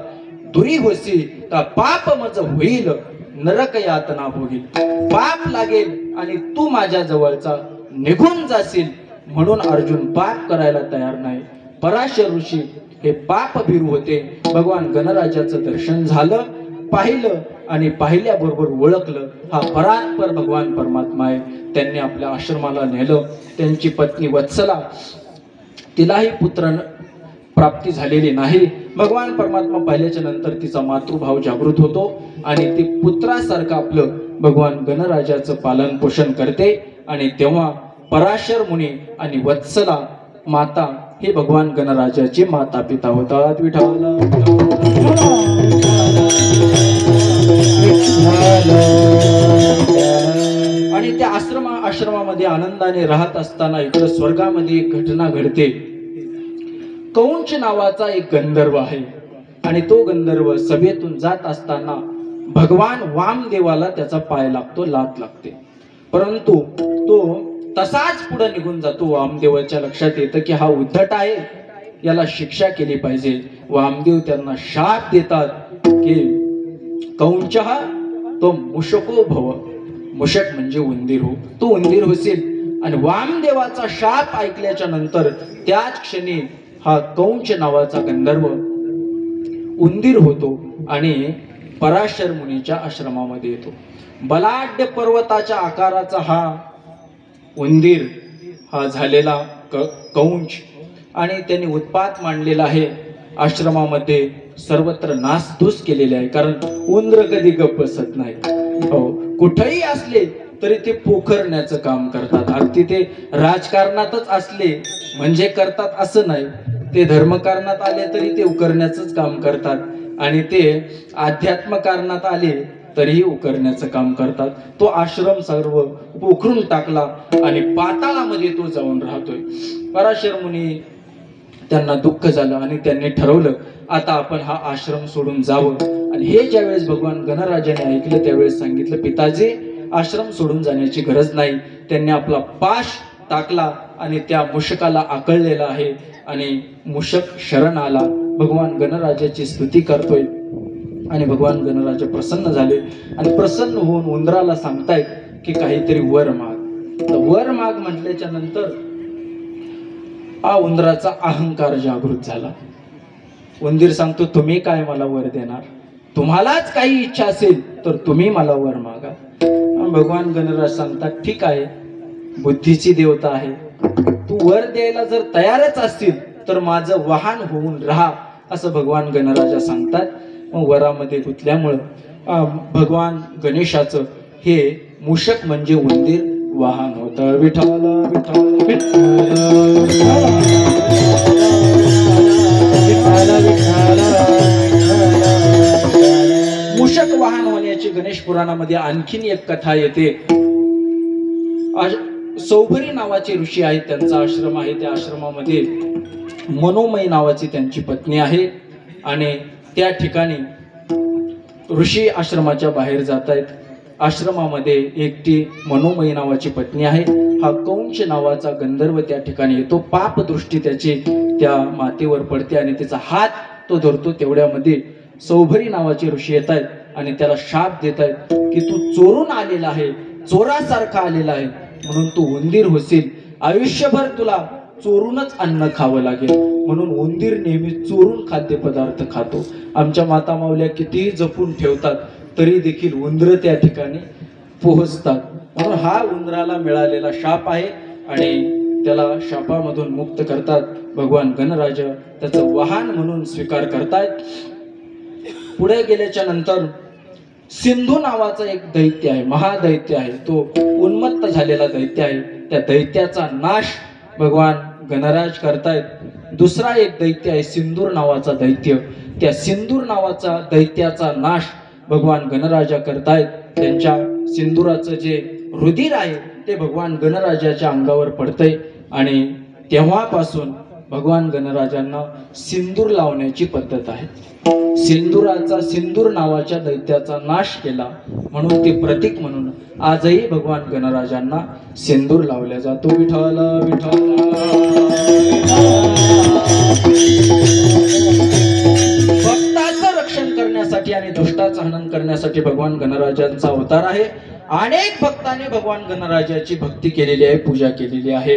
दुरी होसी का पाप मज होईल नरक यातना भोगील. पाप लागेल आणि तू माझ्या जवळचा निघून जाशील, म्हणून अर्जुन पाप करायला तयार नाही. पराशर ऋषी हे पाप भीरू होते. भगवान गणराजाचं दर्शन झालं, पाहिलं आणि पाहिल्याबरोबर ओळखलं हा परात्पर भगवान परमात्मा आहे. त्यांनी आपल्या आश्रमाला नेलं. त्यांची पत्नी वत्सला, तिलाही पुत्र प्राप्ती झालेली नाही. भगवान परमात्मा पाहिल्याच्या नंतर तिचा मातृभाव जागृत होतो आणि ती पुत्रासारखं आपलं भगवान गणराजाचं पालन पोषण करते. आणि तेव्हा पराशर मुनी आणि वत्सला माता हे भगवान गणराजाचे माता पिता होतात. विठ्ठल आणि त्या आश्रमामध्ये आनंदाने राहत असताना इकडे स्वर्गामध्ये एक घटना घडते. कौंच नावाचा एक गंधर्व आहे आणि तो गंधर्व सभेतून जात असताना भगवान वामदेवाला त्याचा पाय लागतो, लात लागते. परंतु तो तसाच पुढे निघून जातो. वामदेवाच्या लक्षात येतं की हा उद्धट आहे, याला शिक्षा केली पाहिजे. वामदेव त्यांना शाप देतात की कौंच तो मुशको भव, मुशक म्हणजे उंदीर हो, तो उंदीर होशील. आणि वामदेवाचा शाप ऐकल्याच्या नंतर त्याच क्षणी हा कौंच नावाचा गंधर्व उंदीर होतो आणि पराशर मुनीच्या आश्रमामध्ये येतो. बलाढ्य पर्वताच्या आकाराचा हा उंदीर हा झालेला कौंच आणि त्यांनी उत्पात मांडलेला आहे. आश्रमामध्ये सर्वत्र नासधूस केलेले आहे, कारण उंदर कधी गप्प बसत नाही. हो, कुठेही असले तरी ते पोखरण्याचं काम करतात. अगदी ते राजकारणातच असले म्हणजे करतात असं नाही, ते धर्मकारणात आले तरी ते उकरण्याचंच काम करतात आणि ते अध्यात्म कारणात आले तरीही उकरण्याचं काम करतात. तो आश्रम सर्व पोखरून टाकला आणि पाताळामध्ये तो जाऊन राहतोय. पराशर मुनी त्यांना दुःख झालं आणि त्यांनी ठरवलं आता आपण हा आश्रम सोडून जावं. आणि हे ज्यावेळेस भगवान गणराजाने ऐकलं त्यावेळेस सांगितलं, पिताजी आश्रम सोडून जाण्याची गरज नाही. त्यांनी आपला पाश टाकला आणि त्या मुशकाला आकळलेला आहे आणि मुशक शरण आला. भगवान गणराजाची स्तुती करतोय आणि भगवान गणराज प्रसन्न झाले आणि प्रसन्न होऊन उंदराला सांगतायत की काहीतरी वर माग. तर वर माग म्हटल्याच्या नंतर हा उंदराचा अहंकार जागृत झाला. उंदीर सांगतो, तुम्ही काय मला वर देणार? तुम्हालाच काही इच्छा असेल तर तुम्ही मला वर मागा. भगवान गणराज सांगतात, ठीक आहे, बुद्धीची देवता आहे, तू वर द्यायला जर तयारच असतील तर माझं वाहन होऊन राहा, असं भगवान गणराजा सांगतात. मग वरामध्ये गुंतल्यामुळं भगवान गणेशाचं हे मूषक म्हणजे उंदीर वाहन होतं. विठ्ठल मूषक वाहन होण्याची गणेश पुराणामध्ये आणखीन एक कथा येते. सौभरी नावाचे ऋषी आहेत, त्यांचा आश्रम आहे. त्या आश्रमामध्ये मनोमयी नावाची त्यांची पत्नी आहे आणि त्या ठिकाणी ऋषी आश्रमाच्या बाहेर जात आहेत. आश्रमामध्ये एकटी मनोमयी नावाची पत्नी आहे. हा कौंच नावाचा गंधर्व त्या ठिकाणी येतो. पापदृष्टी त्याची त्या मातेवर पडते आणि त्याचा हात तो धरतो. तेवढ्यामध्ये सौभरी नावाचे ऋषी येत आहेत आणि त्याला शाप देत आहेत की तू चोरून आलेला आहे, चोरासारखा आलेला आहे, म्हणून तू उंदीर होशील आयुष्यभर तुला चोरूनच अन्न खावं लागेल. म्हणून उंदीर नेहमी चोरून खाद्यपदार्थ खातो. आमच्या माता माऊल्या कितीही जपून ठेवतात तरी देखील उंदर त्या ठिकाणी पोहोचतात. म्हणून हा उंदराला मिळालेला शाप आहे आणि त्याला शापामधून मुक्त करतात भगवान गणराज. त्याचं वाहन म्हणून स्वीकार करतायत. पुढे गेल्याच्या नंतर सिंधू नावाचा एक दैत्य आहे, महादैत्य आहे. तो उन्मत्त झालेला दैत्य आहे. त्या दैत्याचा नाश भगवान गणराज करतायत. दुसरा एक दैत्य आहे सिंदूर नावाचा दैत्य. त्या सिंदूर नावाचा दैत्याचा नाश भगवान गणराजा करतायत. त्यांच्या सिंदुराचं जे रुधिर आहे ते भगवान गणराजाच्या अंगावर पडतंय आणि तेव्हापासून भगवान गणराजांना सिंदूर लावण्याची पद्धत आहे. सिंदूर नावाच्या दैत्याचा नाश केला म्हणून ते प्रतीक म्हणून आजही भगवान गणराजांना सिंदूर लावला जातो. विठ्ठल विठ्ठल. भक्ताचं रक्षण करण्यासाठी आणि दुष्टाचं हनन करण्यासाठी भगवान गणराजांचा अवतार आहे. अनेक भक्तांनी भगवान गणराजाची भक्ती केलेली आहे, पूजा केलेली आहे.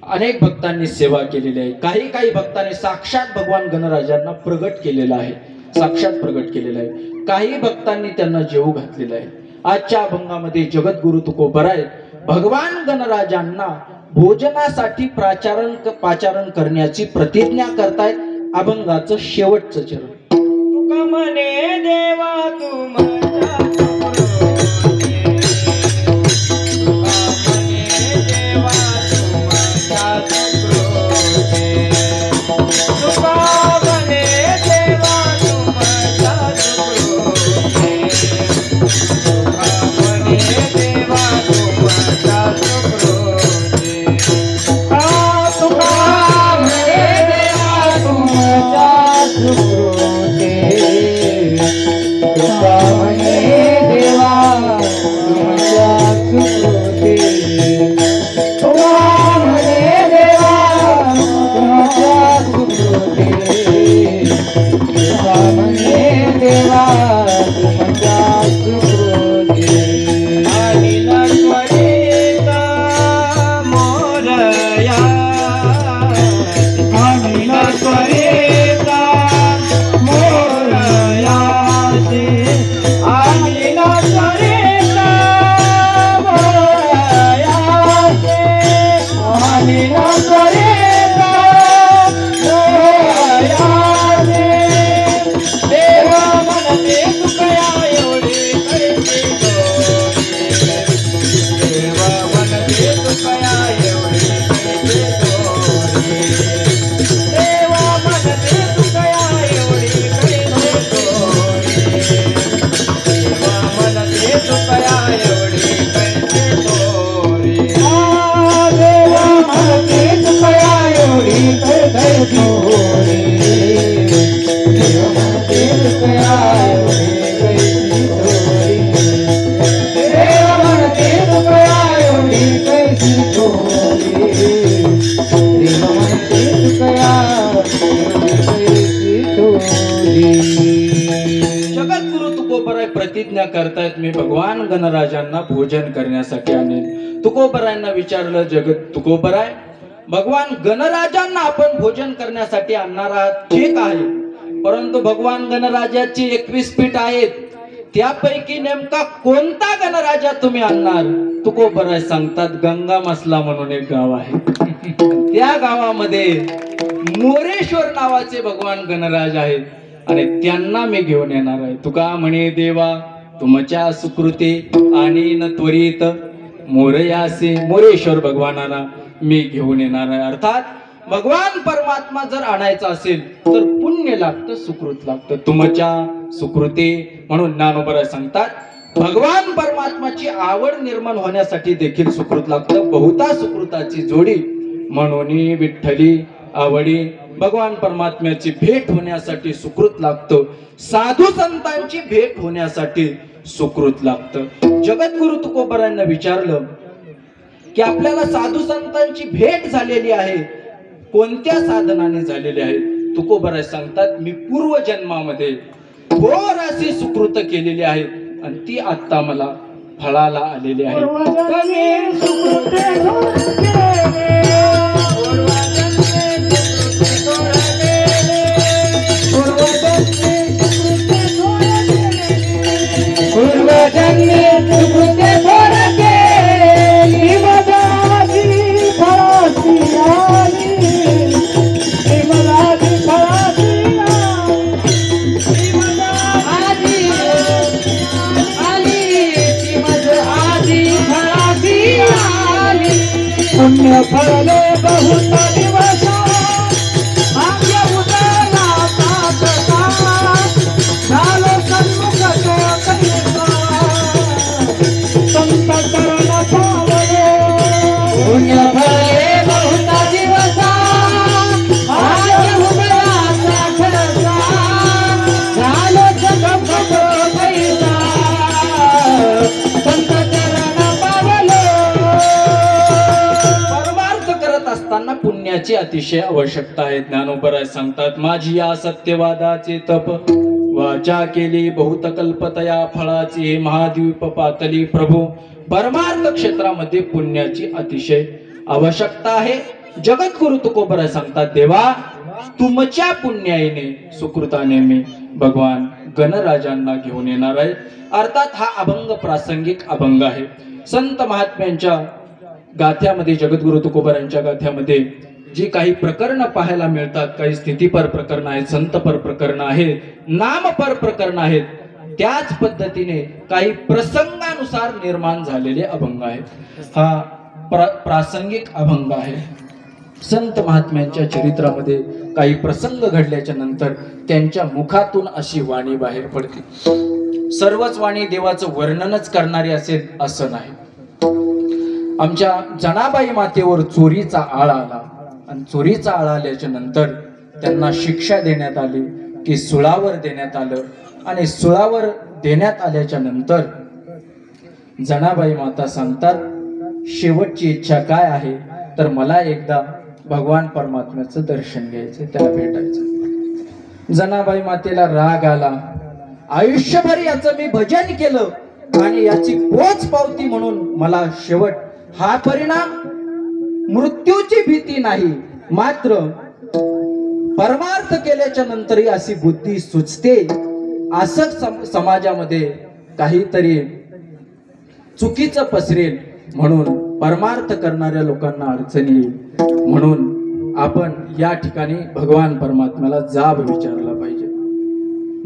अनेक भक्तांनी सेवा केलेली आहे. काही भक्तांनी साक्षात भगवान गणराजांना प्रगट केलेला आहे, साक्षात प्रगट केलेला आहे. काही भक्तांनी त्यांना जेवू घातलेलं आहे. आजच्या अभंगामध्ये जगद्गुरु तुकोबराय भगवान गणराजांना भोजनासाठी पाचारण करण्याची प्रतिज्ञा करतायत. अभंगाचं शेवटचं चरण. तुका म्हणे देवा प्रतिज्ञा करतायत मी भगवान गणराजांना भोजन करण्यासाठी आणेन. तुकोबरायांना विचारलं तुकोबराय भगवान गणराजांना आपण भोजन करण्यासाठी आणणार आहात ठीक आहे, परंतु भगवान गणराजाची 21 पीठ आहेत, त्यापैकी नेमका कोणता गणराजा तुम्ही आणणार? तुकोबराय सांगतात गंगा मसला म्हणून एक गाव आहे, त्या गावामध्ये मोरेश्वर नावाचे भगवान गणराज आहेत आणि त्यांना मी घेऊन येणार आहे. तुका म्हणे देवा तुमच्या सुकृती आणि न त्वरित मोरयासी मोरेश्वर भगवानाला मी घेऊन येणार आहे. अर्थात भगवान परमात्मा जर आणायचा असेल तर पुण्य लागतं, सुकृत लागतं, तुमच्या सुकृती. म्हणून ज्ञानोबराय सांगतात भगवान परमात्माची आवड निर्माण होण्यासाठी देखील सुकृत लागतं. बहुता सुकृताची जोडी म्हणून विठ्ठली आवडी. भगवान परमात्म्याची भेट होण्यासाठी सुकृत लागतं, साधू संतांची भेट होण्यासाठी सुकृत लागतं. जगद्गुरु तुकोबरायांना विचारलं की आपल्याला साधू संतांची भेट झालेली आहे, कोणत्या साधनाने झालेली आहे? तुकोबराय सांगतात मी पूर्व जन्मामध्ये घोर अशी सुकृत केलेली आहे आणि ती आता मला फळाला आलेले आहे. पूर्वजन्मी सुकृते थोर केले. पूर्वजन्मी सुकृते थोर केले. पूर्वजन्मी सुकृते थोर केले. पूर्वजन्मी सुकृते थोर केले. मदाची फळाची आली. मदाची फळाची आली. मदाची पुण्य फळले बहुत दिवस भाग्य उदयाला साधता झालो सन्मुख तो कैसा संत चरण पावले. पुण्य फळले बहुत दिवस भाग्य उदयाला साधता झालो सन्मुख तो कैसा संत चरण पावले. असताना पुण्याची अतिशय आवश्यकता आहे. ज्ञानोबराय सांगतात, माझी या सत्यवादाचे तप वाचा केली बहुत कल्पतया फळाची महाद्वीप पातली. प्रभू, परमार्थ क्षेत्रामध्ये पुण्याची अतिशय आवश्यकता आहे. जगद्गुरु तुकोबराय सांगतात, देवा तुमच्या पुण्याईने सुकृताने मी भगवान गणराजांना घेऊन येणार आहे. अर्थात हा अभंग प्रासंगिक अभंग आहे. संत महात्म्यांच्या गाथ्यामध्ये, जगद्गुरु तुकोबरांच्या गाथ्यामध्ये जी काही प्रकरणं पाहायला मिळतात, काही स्थितीपर प्रकरणं आहेत, संतपर प्रकरणं आहेत, नामपर प्रकरणं आहेत, त्याच पद्धतीने काही प्रसंगानुसार निर्माण झालेले अभंग आहेत. हा प्रासंगिक अभंग आहे. संत महात्म्यांच्या चरित्रामध्ये काही प्रसंग घडल्याच्या नंतर त्यांच्या मुखातून अशी वाणी बाहेर पडते. सर्वच वाणी देवाचं वर्णनच करणारी असेल असं नाही. आमच्या जनाबाई मातेवर चोरीचा आळ आला आणि चोरीचा आळ आल्याच्या नंतर त्यांना शिक्षा देण्यात आली की सुळावर देण्यात आलं. आणि सुळावर देण्यात आल्याच्या नंतर जनाबाई माता सांगतात, शेवटची इच्छा काय आहे तर मला एकदा भगवान परमात्म्याचं दर्शन घ्यायचं, त्याला भेटायचं. जनाबाई मातेला राग आला. आयुष्यभर याचं मी भजन केलं आणि याची पोच पावती म्हणून मला शेवट हा परिणाम मृत्यूची भीती नाही, मात्र परमार्थ केल्याच्या नंतरही अशी बुद्धी सुचते. असं समाजामध्ये काहीतरी चुकीचं पसरेल म्हणून परमार्थ करणाऱ्या लोकांना अडचणी येईल. म्हणून आपण या ठिकाणी भगवान परमात्म्याला जाब विचारला पाहिजे.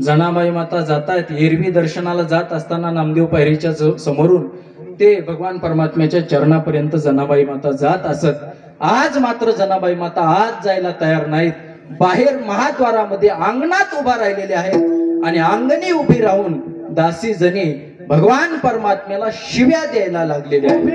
जनाबाई माता जातात, एरवी दर्शनाला जात असताना नामदेव पायरीच्या समोरून ते भगवान परमात्म्याच्या चरणापर्यंत जनाबाई माता जात असत. आज मात्र जनाबाई माता आज जायला तयार नाहीत. बाहेर महाद्वारामध्ये अंगणात उभा राहिलेले आहेत आणि अंगणी उभी राहून दासी जणी भगवान परमात्म्याला शिव्या द्यायला लागलेले आहेत.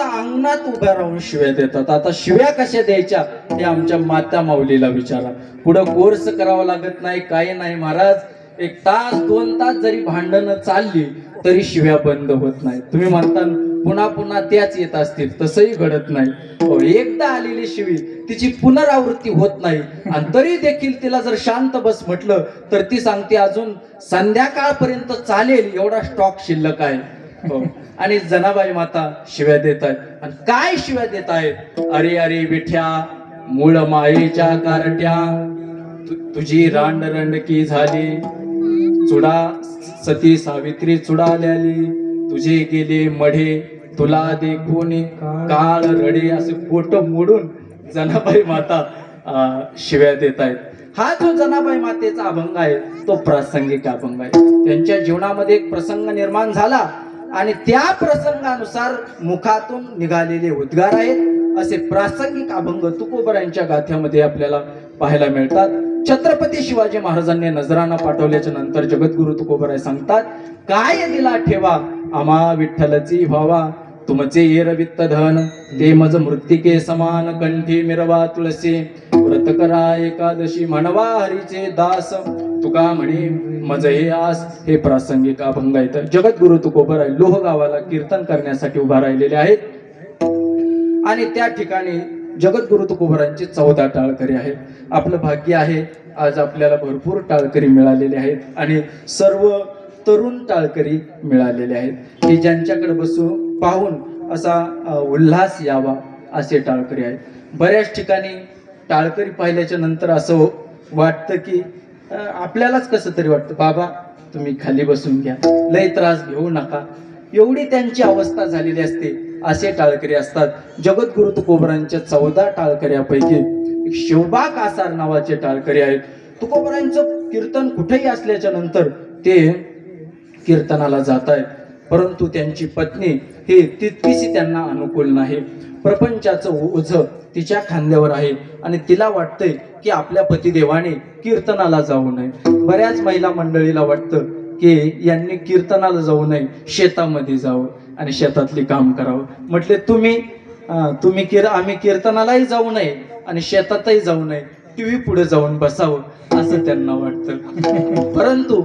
अंगणात उभ्या राहून शिव्या देतात. आता शिव्या कशा द्यायच्या हे आमच्या माता माऊलीला विचारा. पुढं कोर्स करावा लागत नाही, काही नाही महाराज. 1 तास 2 तास जरी भांडणं चालली तरी शिव्या बंद होत नाही. तुम्ही म्हणता पुन्हा पुन्हा त्याच येत असतील, तसंही घडत नाही. एकदा आलेली शिवी तिची पुनरावृत्ती होत नाही आणि तरी देखील तिला जर शांत बस म्हटलं तर ती सांगते अजून संध्याकाळपर्यंत चालेल एवढा स्टॉक शिल्लक आहे. आणि जनाबाई माता शिव्या देत आहेत. आणि काय शिव्या देत आहेत? अरे अरे विठ्या, मूळ मायेच्या कारट्या, तुझी रांडरंडकी झाली. चुडा सती सावित्री चुडाल्याली, तुझे गेले मढे, तुला देखून काळ रडे. असे पोट मोडून जनाबाई माता शिव्या देत आहेत. हा जो जनाबाई मातेचा अभंग आहे तो प्रासंगिक अभंग आहे. त्यांच्या जीवनामध्ये एक प्रसंग निर्माण झाला आणि त्या प्रसंगानुसार मुखातून निघालेले उद्गार आहेत. असे प्रासंगिक अभंग तुकोबरांच्या गाथ्यामध्ये आपल्याला पाहायला मिळतात. छत्रपती शिवाजी महाराजांनी नजराणा पाठवल्याच्या नंतर जगद्गुरु तुकोबराय सांगतात, काय दिला ठेवा आम्हा विठ्ठलची भावा, तुमचे एरवित्त धन ते मज मृत्तिके समान, कंठी मिरवा तुळसी व्रत करा एकादशी, म्हणवा हरीचे दास तुका म्हणे मज हे आस. हे प्रासंगिक अभंग आहेत. जगद्गुरु तुकोबराय लोह गावाला कीर्तन करण्यासाठी उभा राहिलेले आहेत आणि त्या ठिकाणी जगद्गुरु तुकोबरायांचे 14 टाळकरी आहेत. आपलं भाग्य आहे आज आपल्याला भरपूर टाळकरी मिळालेले आहेत आणि सर्व तरुण टाळकरी मिळालेले आहेत की ज्यांच्याकडे बसून पाहून असा उल्हास यावा असे टाळकरी आहेत. बऱ्याच ठिकाणी टाळकरी पाहिल्याच्या नंतर असं वाटतं की आपल्यालाच कसं तरी वाटतं, बाबा तुम्ही खाली बसून घ्या, लय त्रास घेऊ नका, एवढी त्यांची अवस्था झालेली असते. असे टाळकरी असतात. जगद्गुरु तुकोबरायांच्या 14 टाळकऱ्यापैकी एक शिवबा कासार नावाचे टाळकरी आहेत. तुकोबरायांचं कीर्तन कुठेही असल्याच्या नंतर ते कीर्तनाला जात आहेत, परंतु त्यांची पत्नी हे तितकीशी त्यांना अनुकूल नाही. प्रपंचाचं ओझं तिच्या खांद्यावर आहे आणि तिला वाटतंय की आपल्या पतिदेवाने कीर्तनाला जाऊ नये. बऱ्याच महिला मंडळीला वाटतं की यांनी कीर्तनाला जाऊ नये, शेतामध्ये जावं आणि शेतातली काम करावं. म्हटले आम्ही कीर्तनालाही जाऊ नये आणि शेतातही जाऊ नये, टीव्ही पुढे जाऊन बसावं असं त्यांना वाटतं. परंतु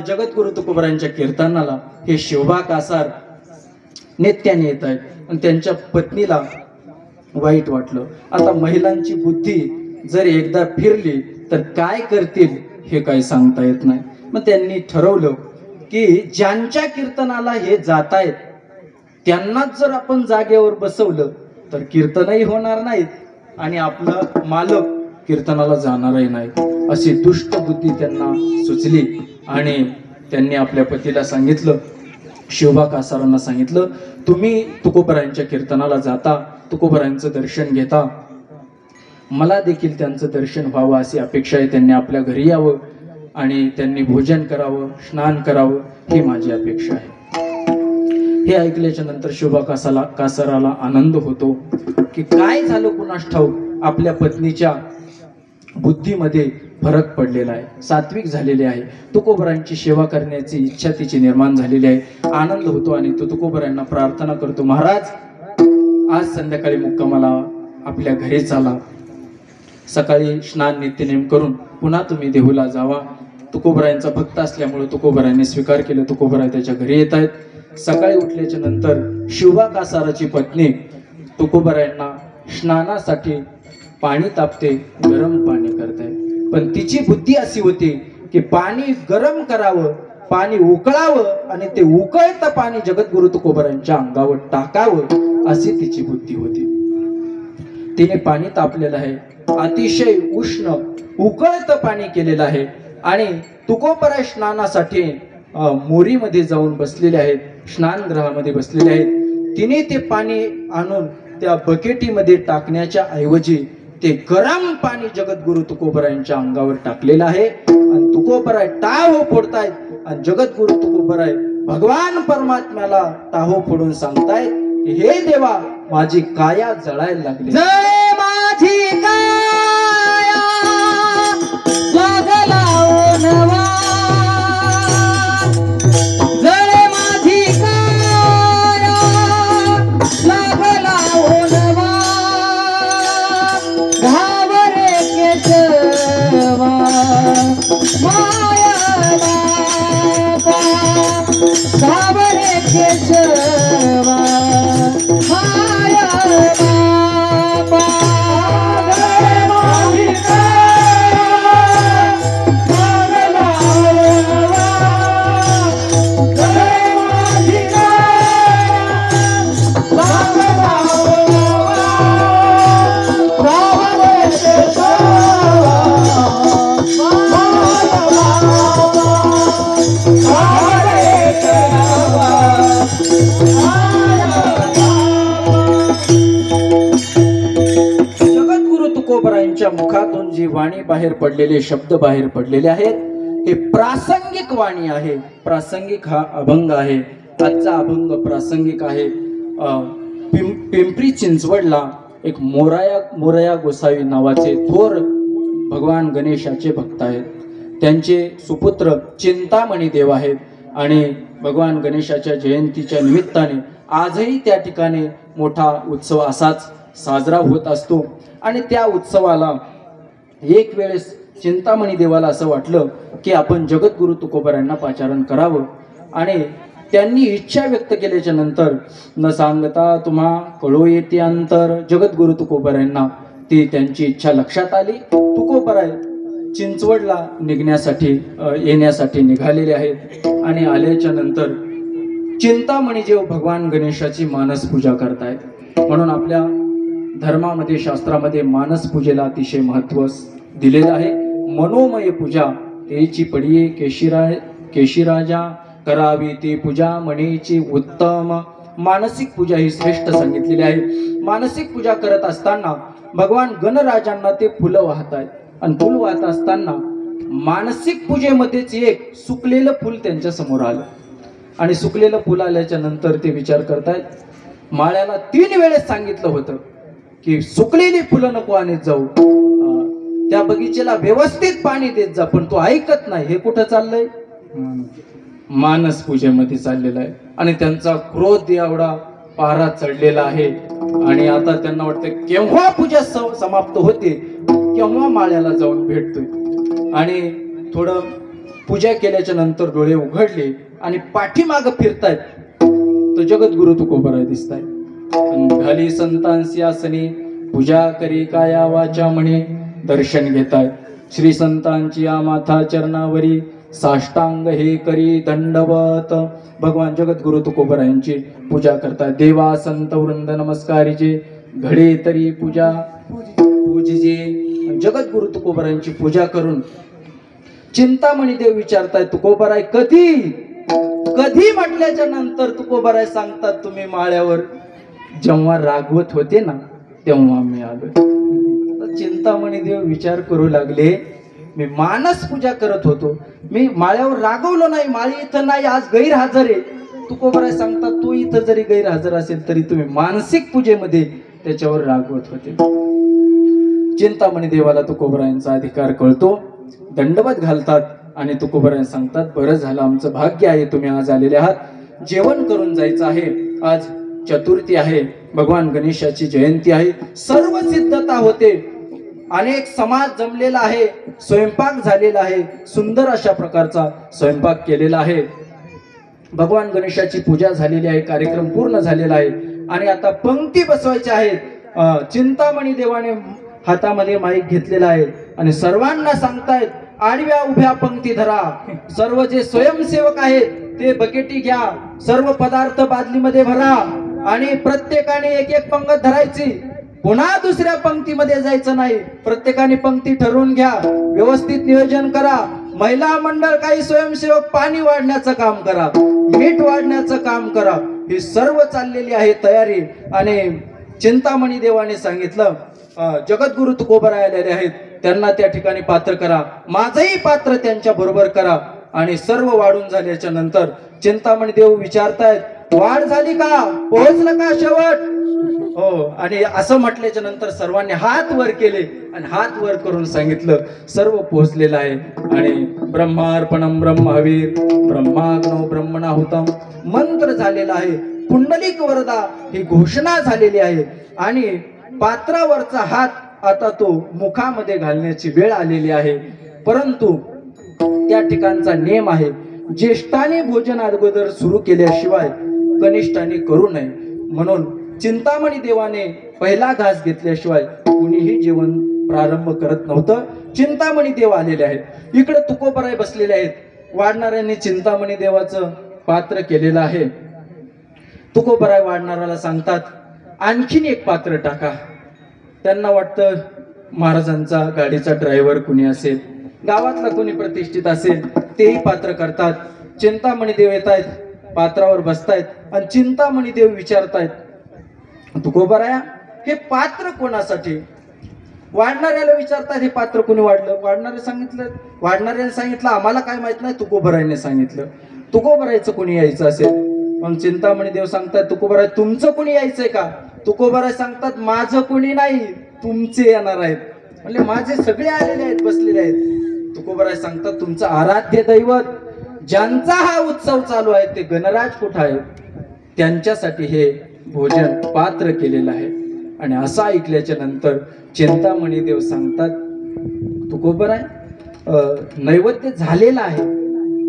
जगद्गुरु तुकोबरायांच्या कीर्तनाला हे शिवबा कासार नित्याने येत आहेत आणि त्यांच्या पत्नीला वाईट वाटलं. आता महिलांची बुद्धी जर एकदा फिरली तर काय करतील हे काही सांगता येत नाही. मग त्यांनी ठरवलं की ज्यांच्या कीर्तनाला हे जात आहेत त्यांनाच जर आपण जागेवर बसवलं तर कीर्तनही होणार नाहीत आणि आपलं मालक कीर्तनाला जाणारही नाही. अशी दुष्ट बुद्धी त्यांना सुचली आणि त्यांनी आपल्या पतीला सांगितलं, शिवबा कासारांना सांगितलं, तुम्ही तुकोबरायांच्या कीर्तनाला जाता, तुकोबरायांचं दर्शन घेता, मला देखील त्यांचं दर्शन व्हावं अशी अपेक्षा आहे. त्यांनी आपल्या घरी यावं आणि त्यांनी भोजन करावं, स्नान करावं ही माझी अपेक्षा आहे. हे ऐकल्याच्या नंतर शिवबा कासाराला आनंद होतो की काय झालं कुणास ठाऊक, आपल्या पत्नीच्या बुद्धीमध्ये फरक पडलेला आहे, सात्विक झालेली आहे, तुकोबरायांची सेवा करण्याची इच्छा तिची निर्माण झालेली आहे. आनंद होतो आणि तो तुकोबरायांना प्रार्थना करतो, महाराज आज संध्याकाळी मुक्कामाला आपल्या घरी चाला, सकाळी स्नान नित्यनेम करून पुन्हा तुम्ही देहूला जावा. तुकोबरायांचा भक्त असल्यामुळे तुकोबरायांनी स्वीकार केलं. तुकोबराय त्याच्या घरी येत आहेत. सकाळी उठल्याच्या नंतर शिवबा कासाराची पत्नी तुकोबरायांना स्नानासाठी पाणी तापते, गरम पाणी करते, पण तिची बुद्धी अशी होती की पाणी गरम करावं, पाणी उकळावं आणि ते उकळतं पाणी जगद्गुरु तुकोबरायांच्या अंगावर टाकावं अशी तिची बुद्धी होती. तिने पाणी तापलेलं आहे, अतिशय उष्ण उकळतं पाणी केलेलं आहे आणि तुकोबराय स्नानासाठी मोरीमध्ये जाऊन बसलेले आहेत, स्नानगृहामध्ये बसलेले आहेत. तिने ते पाणी आणून त्या बकेटीमध्ये टाकण्याच्या ऐवजी ते गरम पाणी जगद्गुरु तुकोबरायांच्या अंगावर टाकलेलं आहे आणि तुकोबराय टाहो फोडतायत आणि जगद्गुरु तुकोबराय भगवान परमात्म्याला टाहो फोडून सांगतायत, हे देवा माझी काया जळायला लागली, जय माझी काया लागला ओनवा, जय माझी काया लागला ओनवा, घावरे केशवा माया बापा, घावरे केशवा माया बापा, जय माझी तुकोबरायांच्या मुखातून जी वाणी बाहेर पडलेले शब्द बाहेर पडलेले आहेत हे प्रासंगिक वाणी आहे. प्रासंगिक हा अभंग आहे. आजचा अभंग प्रासंगिक आहे. पिंपरी चिंचवडला एक मोरया गोसावी नावाचे थोर भगवान गणेशाचे भक्त आहेत. त्यांचे सुपुत्र चिंतामणी देव आहेत आणि भगवान गणेशाच्या जयंतीच्या निमित्ताने आजही त्या ठिकाणी मोठा उत्सव असाच साजरा होत असतो. आणि त्या उत्सवाला एक वेळेस चिंतामणी देवाला असं वाटलं की आपण जगद्गुरु तुकोबारायांना पाचारण करावं. आणि त्यांनी इच्छा व्यक्त केल्याच्या नंतर न सांगता तुम्हा कळो येते अंतर जगद्गुरु तुकोबारायांना ती त्यांची इच्छा लक्षात आली. तुकोबाराय चिंचवडला येण्यासाठी निघालेले आहेत. आणि आल्याच्या नंतर चिंतामणी देव भगवान गणेशाची मानस पूजा करतायत. म्हणून आपल्या धर्मामध्ये शास्त्रामध्ये मानस पूजेला अतिशय महत्त्व दिलेलं आहे. मनोमय पूजा तेची पडिये केशिराजा करावी ती पूजा म्हणेची उत्तम. मानसिक पूजा ही श्रेष्ठ सांगितलेली आहे. मानसिक पूजा करत असताना भगवान गणराजांना ते फुलं वाहतायत आणि फुल वाहत असताना मानसिक पूजेमध्येच एक सुकलेलं फुल त्यांच्या समोर आलं. आणि सुकलेलं फुल आल्याच्या नंतर ते विचार करतायत, माळ्याला 3 वेळेस सांगितलं होतं की सुकलेली फुलं नको आणत जाऊ, त्या बगीचेला व्यवस्थित पाणी देत जा, पण तो ऐकत नाही. हे कुठं चाललंय? मानस पूजेमध्ये चाललेला आहे. आणि त्यांचा क्रोध एवढा पारा चढलेला आहे. आणि आता त्यांना वाटतं केव्हा पूजा समाप्त होते, केव्हा माळ्याला जाऊन भेटतोय. आणि थोडं पूजा केल्याच्या नंतर डोळे उघडले आणि पाठीमाग फिरतायत तर जगद्गुरु तुकोबाराय दिसतायत. घाली संतांसी आसनी पूजा करी काया वाचा म्हणे दर्शन घेतायत. श्री संतांची या माथा चरणावरी साष्टांग हे करी दंडवत. भगवान जगद्गुरु तुकोबारायांची पूजा करतायत. देवा संत वृंद नमस्कारीचे घडे तरी पूजा पूजिजे. जगद्गुरु तुकोबारायांची पूजा करून चिंतामणी देव विचारतायत, तुकोबाराय कधी म्हटल्याच्या नंतर तुकोबाराय सांगतात, तुम्ही माळ्यावर जेव्हा रागवत होते ना तेव्हा मी आलो. चिंतामणी देव विचार करू लागले, मी मानस पूजा करत होतो, मी माळ्यावर रागवलो नाही, माळी इथं नाही, आज गैरहजर आहे. तुकोबाराय सांगतात, तू इथं जरी गैरहजर असेल तरी तुम्ही मानसिक पूजेमध्ये त्याच्यावर रागवत होते. चिंतामणी देवाला तुकोबारायांचा अधिकार कळतो. दंडवत घालतात आणि तुकोबाराय सांगतात, बरं झालं, आमचं भाग्य आहे तुम्ही आज आलेले आहात. जेवण करून जायचं आहे. आज चतुर्थी आहे, भगवान गणेशाची जयंती आहे, सर्व सिद्धता होते, अनेक समाज जमलेला आहे, स्वयंपाक झालेला आहे, सुंदर अशा प्रकारचा स्वयंपाक केलेला आहे, भगवान गणेशाची पूजा झालेली आहे, कार्यक्रम पूर्ण झालेला आहे. आणि आता पंक्ती बसवायच्या आहेत. चिंतामणी देवाने हातामध्ये माईक घेतलेला आहे आणि सर्वांना सांगतायत, आडव्या उभ्या पंक्ती धरा. सर्व जे स्वयंसेवक आहेत ते बकेटी घ्या, सर्व पदार्थ बादलीमध्ये भरा आणि प्रत्येकाने एक एक पंगत धरायची. पुन्हा दुसऱ्या पंक्तीमध्ये जायचं नाही. प्रत्येकाने पंक्ती ठरवून घ्या, व्यवस्थित नियोजन करा. महिला मंडळ, काही स्वयंसेवक पाणी वाढण्याचं काम करा, मीठ वाढण्याचं काम करा. ही सर्व चाललेली आहे तयारी. आणि चिंतामणी देवाने सांगितलं, जगद्गुरु तुकोबाराय आलेले आहेत, त्यांना त्या ठिकाणी पात्र करा, माझंही पात्र त्यांच्या बरोबर करा. आणि सर्व वाढून झाल्याच्या नंतर चिंतामणी देव विचारतायत, वाढ झाली का, पोहोचलं का शेवट? हो. आणि असं म्हटल्याच्या नंतर सर्वांनी हात वर केले आणि हात वर करून सांगितलं, सर्व पोहोचलेलं आहे. आणि ब्रह्मार्पणम ब्रह्मवीर ब्रह्माग्नो ब्रह्मणाहुतम मंत्र झालेला आहे. पुंडलिक वरदा ही घोषणा झालेली आहे. आणि पात्रावरचा हात आता तो मुखामध्ये घालण्याची वेळ आलेली आहे. परंतु त्या ठिकाणचा नियम आहे, ज्येष्ठाने भोजन अगोदर सुरू केल्याशिवाय कनिष्ठाने करू नये. म्हणून चिंतामणी देवाने पहिला घास घेतल्याशिवाय कुणीही जेवण प्रारंभ करत नव्हतं. चिंतामणी देव आलेले आहेत. इकडे तुकोबाराय बसलेले आहेत. वाढणाऱ्यांनी चिंतामणी देवाचं पात्र केलेलं आहे. तुकोबाराय वाढणाऱ्याला सांगतात, आणखीन एक पात्र टाका. त्यांना वाटतं महाराजांचा गाडीचा ड्रायव्हर कुणी असेल, गावातला कोणी प्रतिष्ठित असेल, तेही पात्र करतात. चिंतामणी देव येत आहेत, पात्रावर बसतायत आणि चिंतामणी देव विचारतायत, तुकोबाराया हे पात्र कोणासाठी? वाढणाऱ्याला विचारतात, हे पात्र कोणी वाढलं? वाढणाऱ्याने सांगितलं आम्हाला काय माहित नाही, तुकोबारायने सांगितलं. तुकोबारायचं कोणी यायचं असेल. पण चिंतामणी देव सांगतात, तुकोबाराय तुमचं कोणी यायचंय का? तुकोबाराय सांगतात, माझं कोणी नाही, तुमचे येणार आहेत. म्हणजे माझे सगळे आलेले आहेत, बसलेले आहेत. तुकोबराय सांगतात तुमचं आराध्य दैवत ज्यांचा हा उत्सव चालू आहे ते गणराज कुठं आहेत, त्यांच्यासाठी हे भोजन पात्र केलेलं आहे. आणि असं ऐकल्याच्या नंतर चिंतामणी देव सांगतात तुकोबराय नैवेद्य झालेला आहे,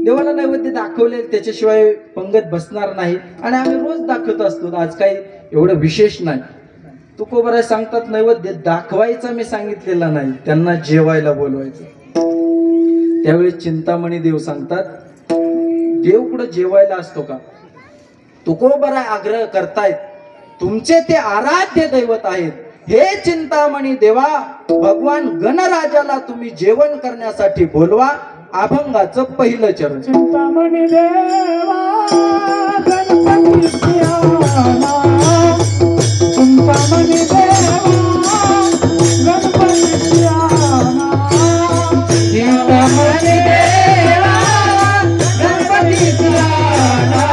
देवाला नैवेद्य दाखवले, त्याच्याशिवाय पंगत बसणार नाही. आणि आम्ही रोज दाखवत असतो, आज काही एवढं विशेष नाही. तुकोबराय सांगतात नैवेद्य दाखवायचा मी सांगितलेला नाही, त्यांना जेवायला बोलवायचं. त्यावेळी चिंतामणी देव सांगतात देव कुठं जेवायला असतो का? तुकोबराय आग्रह करतायत तुमचे ते आराध्य दैवत आहेत, हे चिंतामणी देवा भगवान गणराजाला तुम्ही जेवण करण्यासाठी बोलवा. अभंगाचं पहिलं चरण. चिंतामणी देवा गणपती सियाना, चिंतामणी देवा गणपती सियाना, चिंतामणी देवा गणपती सियाना,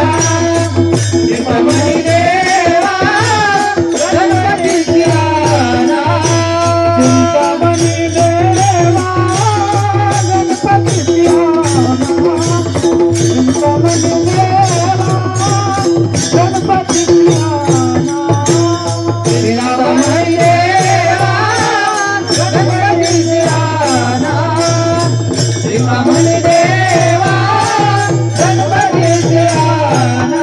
चिंतामणी देवा गणपती सियाना, चिंतामणी देवा गणपती सियाना, चिंतामणी देवा गणपती सियाना, चिंतामणी देवा गणपती सियाना, चिंतामणी देवा गणपती सियाना.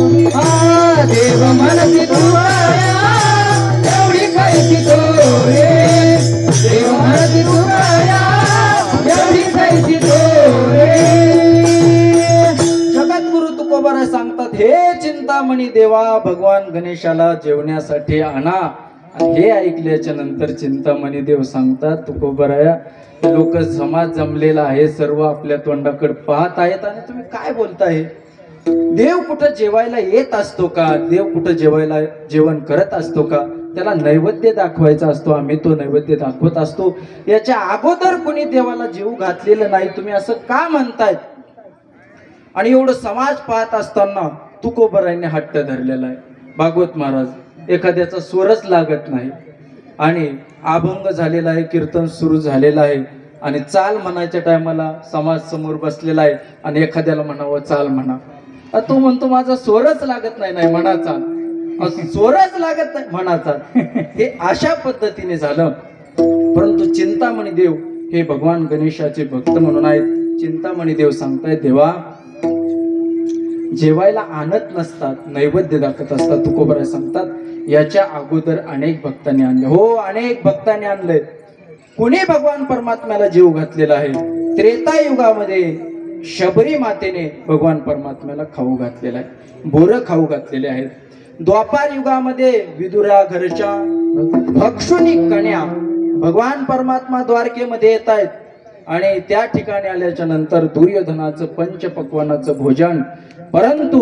तुझे देव मनसी तुकाया एवढी कैसी तोरे, देव मनसी तुकाया एवढी कैसी तोरे. जगद्गुरु तुकोबराय सांगतात हे चिंतामणी देवा भगवान गणेशाला जेवण्यासाठी आणा. आणि हे ऐकल्याच्या नंतर चिंतामणी देव सांगतात तुकोबराया लोक समाज जमलेला आहे, सर्व आपल्या तोंडाकडे पाहत आहेत आणि तुम्ही काय बोलताय? देव कुठं जेवायला येत असतो का? देव कुठं जेवायला जेवण करत असतो का? त्याला नैवेद्य दाखवायचा असतो, आम्ही तो नैवेद्य दाखवत असतो. याच्या अगोदर कोणी देवाला जीव घातलेलं नाही, तुम्ही असं का म्हणतायत? आणि एवढं समाज पाहत असताना तुकोबरायने हट्ट धरलेला आहे. भागवत महाराज एखाद्याचा स्वरच लागत नाही आणि अभंग झालेला आहे, कीर्तन सुरू झालेलं आहे आणि चाल म्हणायच्या टायमाला समाज समोर बसलेला आहे आणि एखाद्याला म्हणावं चाल म्हणा, तो म्हणतो माझा स्वरच लागत नाही. नाही म्हणा चाल, स्वरच लागत नाही म्हणा चाल. हे अशा पद्धतीने झालं. परंतु चिंतामणी देव हे भगवान गणेशाचे भक्त म्हणून आहेत. चिंतामणी देव सांगतायत देवा जेवायला आणत नसतात, नैवेद्य दाखवत असतात. तुकोबराय सांगतात याच्या अगोदर अनेक भक्तांनी आणले. हो अनेक भक्तांनी आणले. कुणी भगवान परमात्म्याला जीव घातलेला आहे? त्रेतायुगामध्ये शबरी मातेने भगवान परमात्म्याला खाऊ घातलेला आहे, बोरं खाऊ घातलेले आहेत. द्वापार युगामध्ये विदुरा घरच्या भक्षुनी कन्या भगवान परमात्मा द्वारकेमध्ये येत आहेत आणि त्या ठिकाणी आल्याच्या नंतर दुर्योधनाचं पंचपक्वानाचं भोजन. परंतु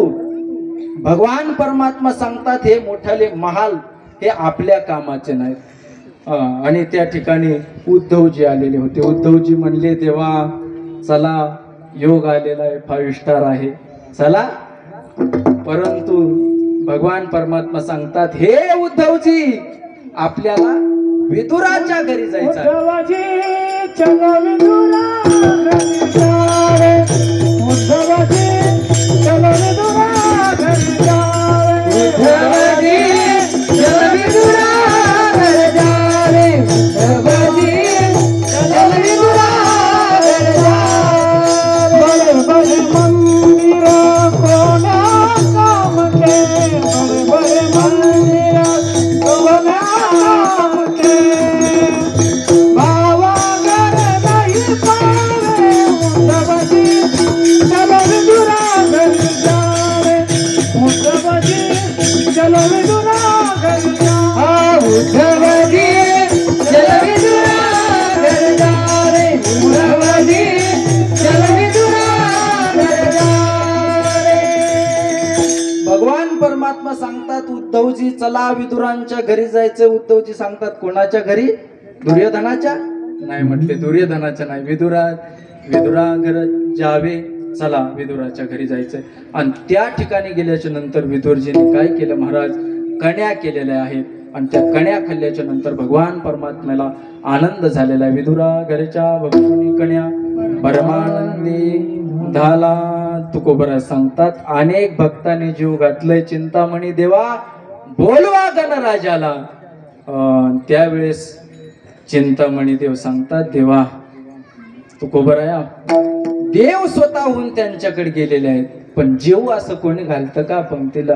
भगवान परमात्मा सांगतात हे मोठाले महाल हे आपल्या कामाचे नाहीत. आणि त्या ठिकाणी उद्धवजी आलेले होते. उद्धवजी म्हणले देवा चला योग आलेला आहे, 5 स्टार आहे, चला. परंतु भगवान परमात्मा सांगतात हे उद्धवजी आपल्याला विदुराच्या घरी जायचं आहे. उद्धवजी चला विदुरा घरी जा रे, उद्धवजी चला विदुरा घरी जा रे, उद्धवजी चला विदुरा घरी जा रे, उद्धवजी चला विदुरा घरी जा. बड़े बड़े मंदिर कोना काम के, बड़े बड़े मंदिर कोना काम के, बाबा घर नहीं पावे, उद्धवजी चलो विदुरा घरी जा रे, उद्धवजी चल विदुरा घरी जा उद्धवजी चल विदुरा घर जा रे उद्धवजी चल विदुरा घर जा रे. भगवान परमात्मा सांगतात उद्धवजी चला विदुरांच्या घरी जायचं. उद्धवजी सांगतात कोणाच्या घरी? दुर्योधनाच्या? नाही म्हटले दुर्योधनाच्या नाही, विदुरा घर जावे, चला विदुराच्या घरी जायचंय. आणि त्या ठिकाणी गेल्याच्या नंतर विदुरजीने काय केलं महाराज? कण्या केलेल्या आहेत आणि त्या कण्या खाल्ल्याच्या नंतर भगवान परमात्म्याला आनंद झालेला आहे. विदुरा घरच्या भक्षुनी कण्या परमानंदी झाला. तुकोबरा सांगतात अनेक भक्तांनी जीव घातलंय चिंतामणी देवा बोलवा गणराजाला. त्यावेळेस चिंतामणी देव सांगतात देवा तुकोबराया देव स्वतःहून त्यांच्याकडे गेलेले आहेत, पण जीव असं कोणी घालतं का पंक्तीला?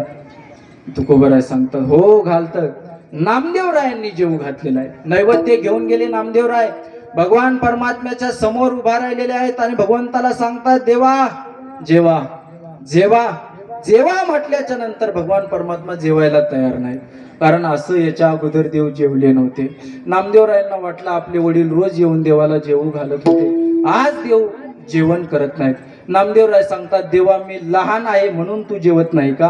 तुकोबराय सांगतात हो घालतं. नामदेवरायांनी जीव घातलेला आहे. नैवेद्य घेऊन गेले नामदेवराय भगवान परमात्म्याच्या समोर उभा राहिलेले आहेत आणि भगवंताला सांगतात देवा जेवा जेवा जेवा म्हटल्याच्या नंतर भगवान परमात्मा जेवायला तयार नाही. कारण असं याच्या अगोदर देव जेवले नव्हते. नामदेवरायांना वाटलं आपले वडील रोज येऊन देवाला जेवू घालत होते, आज देव जेवण करत नाहीत. नामदेवराय सांगतात देवा मी लहान आहे म्हणून तू जेवत नाही का?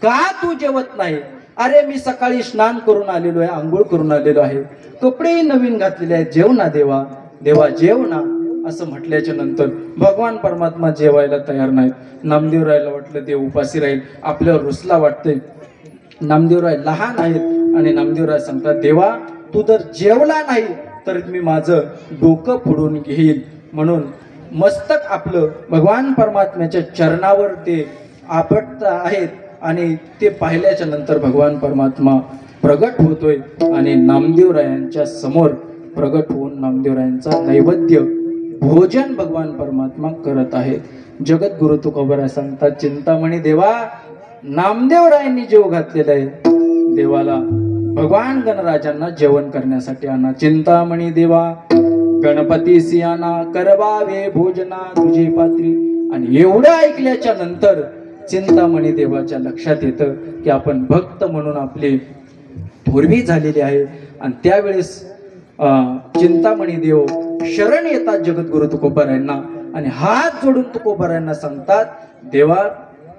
का तू जेवत नाही? अरे मी सकाळी स्नान करून आलेलो आहे, आंघोळ करून आलेलो आहे, कपडेही नवीन घातलेले आहेत, जेव ना देवा, देवा जेव ना. असं म्हटल्याच्या नंतर भगवान परमात्मा जेवायला तयार नाहीत. नामदेवरायला वाटलं देव उपाशी राहील, आपल्यावर रुसला वाटतंय. नामदेवराय लहान आहेत आणि नामदेवराय सांगतात देवा तू जर जेवला नाही तर मी माझं डोकं फोडून घेईल. म्हणून मस्तक आपलं भगवान परमात्म्याच्या चरणावर ते आपटत आहेत आणि ते पाहिल्याच्या नंतर भगवान परमात्मा प्रगट होतोय आणि नामदेवरायांच्या समोर प्रगट होऊन नामदेवरायांचा नैवेद्य भोजन भगवान परमात्मा करत आहेत. जगद्गुरु तुकोबराय सांगतात चिंतामणी देवा नामदेवरायांनी जेव घातलेला आहे, देवाला भगवान गणराजांना जेवण करण्यासाठी आणा. चिंतामणी देवा गणपती सियाना करवावे भोजना तुझे पात्री. आणि एवढं ऐकल्याच्या नंतर चिंतामणी देवाच्या लक्षात येतं की आपण भक्त म्हणून आपली थोरवी झालेली आहे. आणि त्यावेळेस चिंतामणी देव शरण येतात जगद्गुरु तुकोबरायांना आणि हात जोडून तुकोबरायांना सांगतात देवा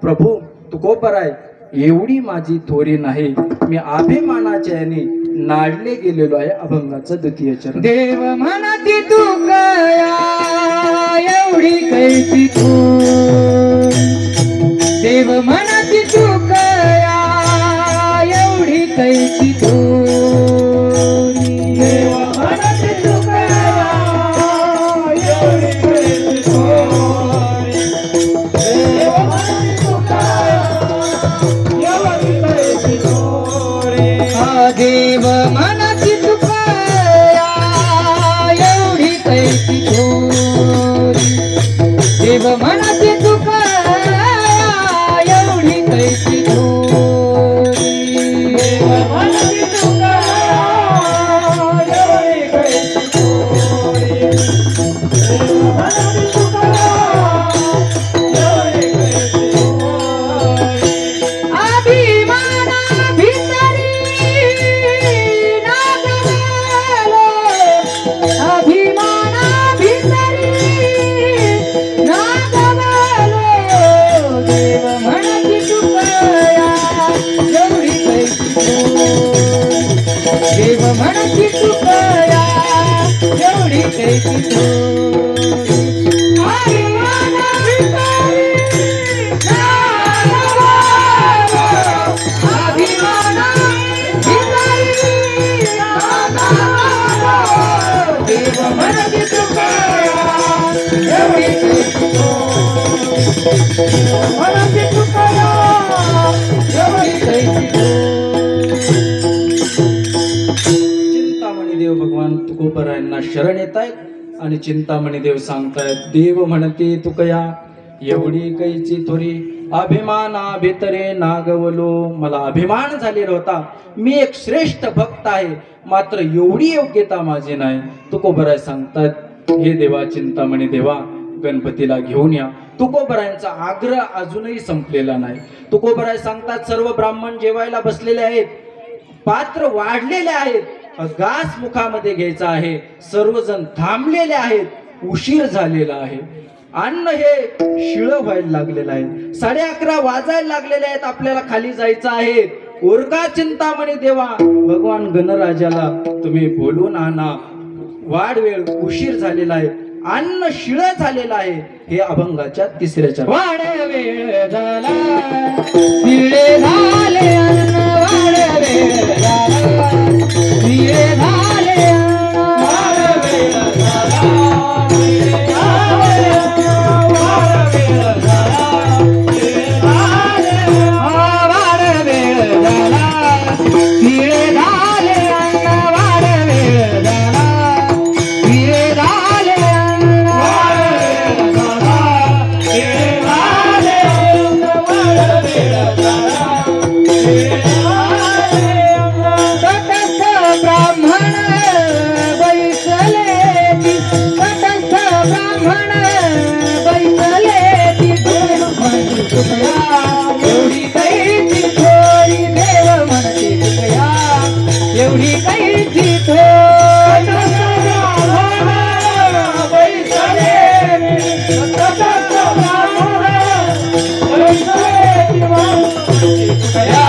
प्रभू तुकोबराय एवढी माझी थोरी नाही, मी अभिमानाच्या याने नाडले गेलेलो आहे. अभंगाचं द्वितीय चरण. देव म्हणती तू कया एवढी कैची थोर. देव म्हणती तू कया एवढी कैची थोर. देव म्हणती तू कया एवढी कैची थोर. देव म्हणती तू कया एवढी कैची थोर. देव म्हणती तू कया एवढी कैची थोर. देव म्हणती तू कया एवढी कैची थोर. देव म्हणती तू कया एवढी कैची थोर. देव म्हणती तू कया एवढी कैची थोर. अभिमाना भितरी नागवलो. अभिमाना भितरी नागवलो. देव म्हणती तू कया एवढी कैची थोर. देव म्हणती तू कया एवढी कैची थोर. अभिमाना भितरी नागवलो. अभिमाना भितरी नागवलो. देव म्हणती तू कया एवढी कैची थोर. म्हणती तू कया एवढी कैची थोर. चिंतामणी देव भगवान तुकोबरायांना शरण येत आहेत आणि चिंतामणी देव सांगतायत देव म्हणते तुकया एवढी कैची थोरी. अभिमाना भितरे नागवलो. मला अभिमान झालेला होता, मी एक श्रेष्ठ भक्त आहे, मात्र एवढी योग्यता माझी नाही. तुकोबराय सांगतात हे देवा चिंतामणी देवा गणपतीला घेऊन या. तुकोबरायांचा आग्रह अजूनही संपलेला नाही. तुकोबराय सांगतात सर्व ब्राह्मण जेवायला बसलेले आहेत, पात्र वाढलेले आहेत, घास मुखामध्ये घ्यायचा आहे, सर्वजण थांबलेले आहेत, उशीर झालेला आहे, अन्न हे शिळ व्हायला लागलेलं आहे, 11:30 वाजायला लागलेले आहेत, आपल्याला खाली जायचं आहे. ओरका चिंतामणी देवा, भगवान गणराजाला तुम्ही बोलून आणा, वाढ वेळ उशीर झालेला आहे, अन्न शिळ झालेलं आहे. हे अभंगाच्या 3ऱ्या चरणात. वाढ वेळ झाला शिळे झाले अन्न, वाढ वेळ झाला शिळे झाले अन्न, वाढ वेळ झाला शिळे झाले अन्न, वाढ वेळ झाला शिळे झाले अन्न, वाढ वेळ झाला शिळे झाले अन्न, वाढ वेळ झाला शिळे झाले अन्न, वाढ वेळ झाला शिळे झाले अन्न, वाढ वेळ झाला शिळे झाले अन्न. तटस्थ ब्राह्मण बैसले ती, तटस्थ ब्राह्मण बैसले ती, देव म्हणती तुकया एवढी कैची थोडी, देव म्हणती तुकया एवढी कैची थोडी. बैसले ती, तटस्थ ब्राह्मण बैसले ती, म्हणती तुकया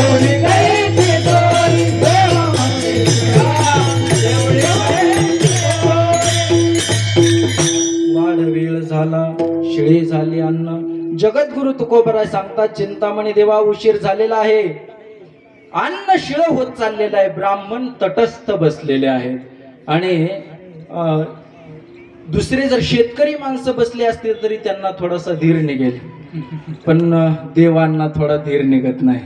एवढी कैची थोडी, देव म्हणती तुकया एवढी कैची थोडी. वाढ वेळ झाला शिळे झाले अन्न. जगद्गुरु तुकोबराय सांगतात चिंतामणी देवा उशीर झालेला आहे, अन्न शिळ होत चाललेलं आहे, ब्राह्मण तटस्थ बसलेले आहेत. आणि दुसरे जर शेतकरी माणसं बसले असतील तरी त्यांना थोडासा धीर निघेल, पण देवांना थोडा धीर निघत नाही,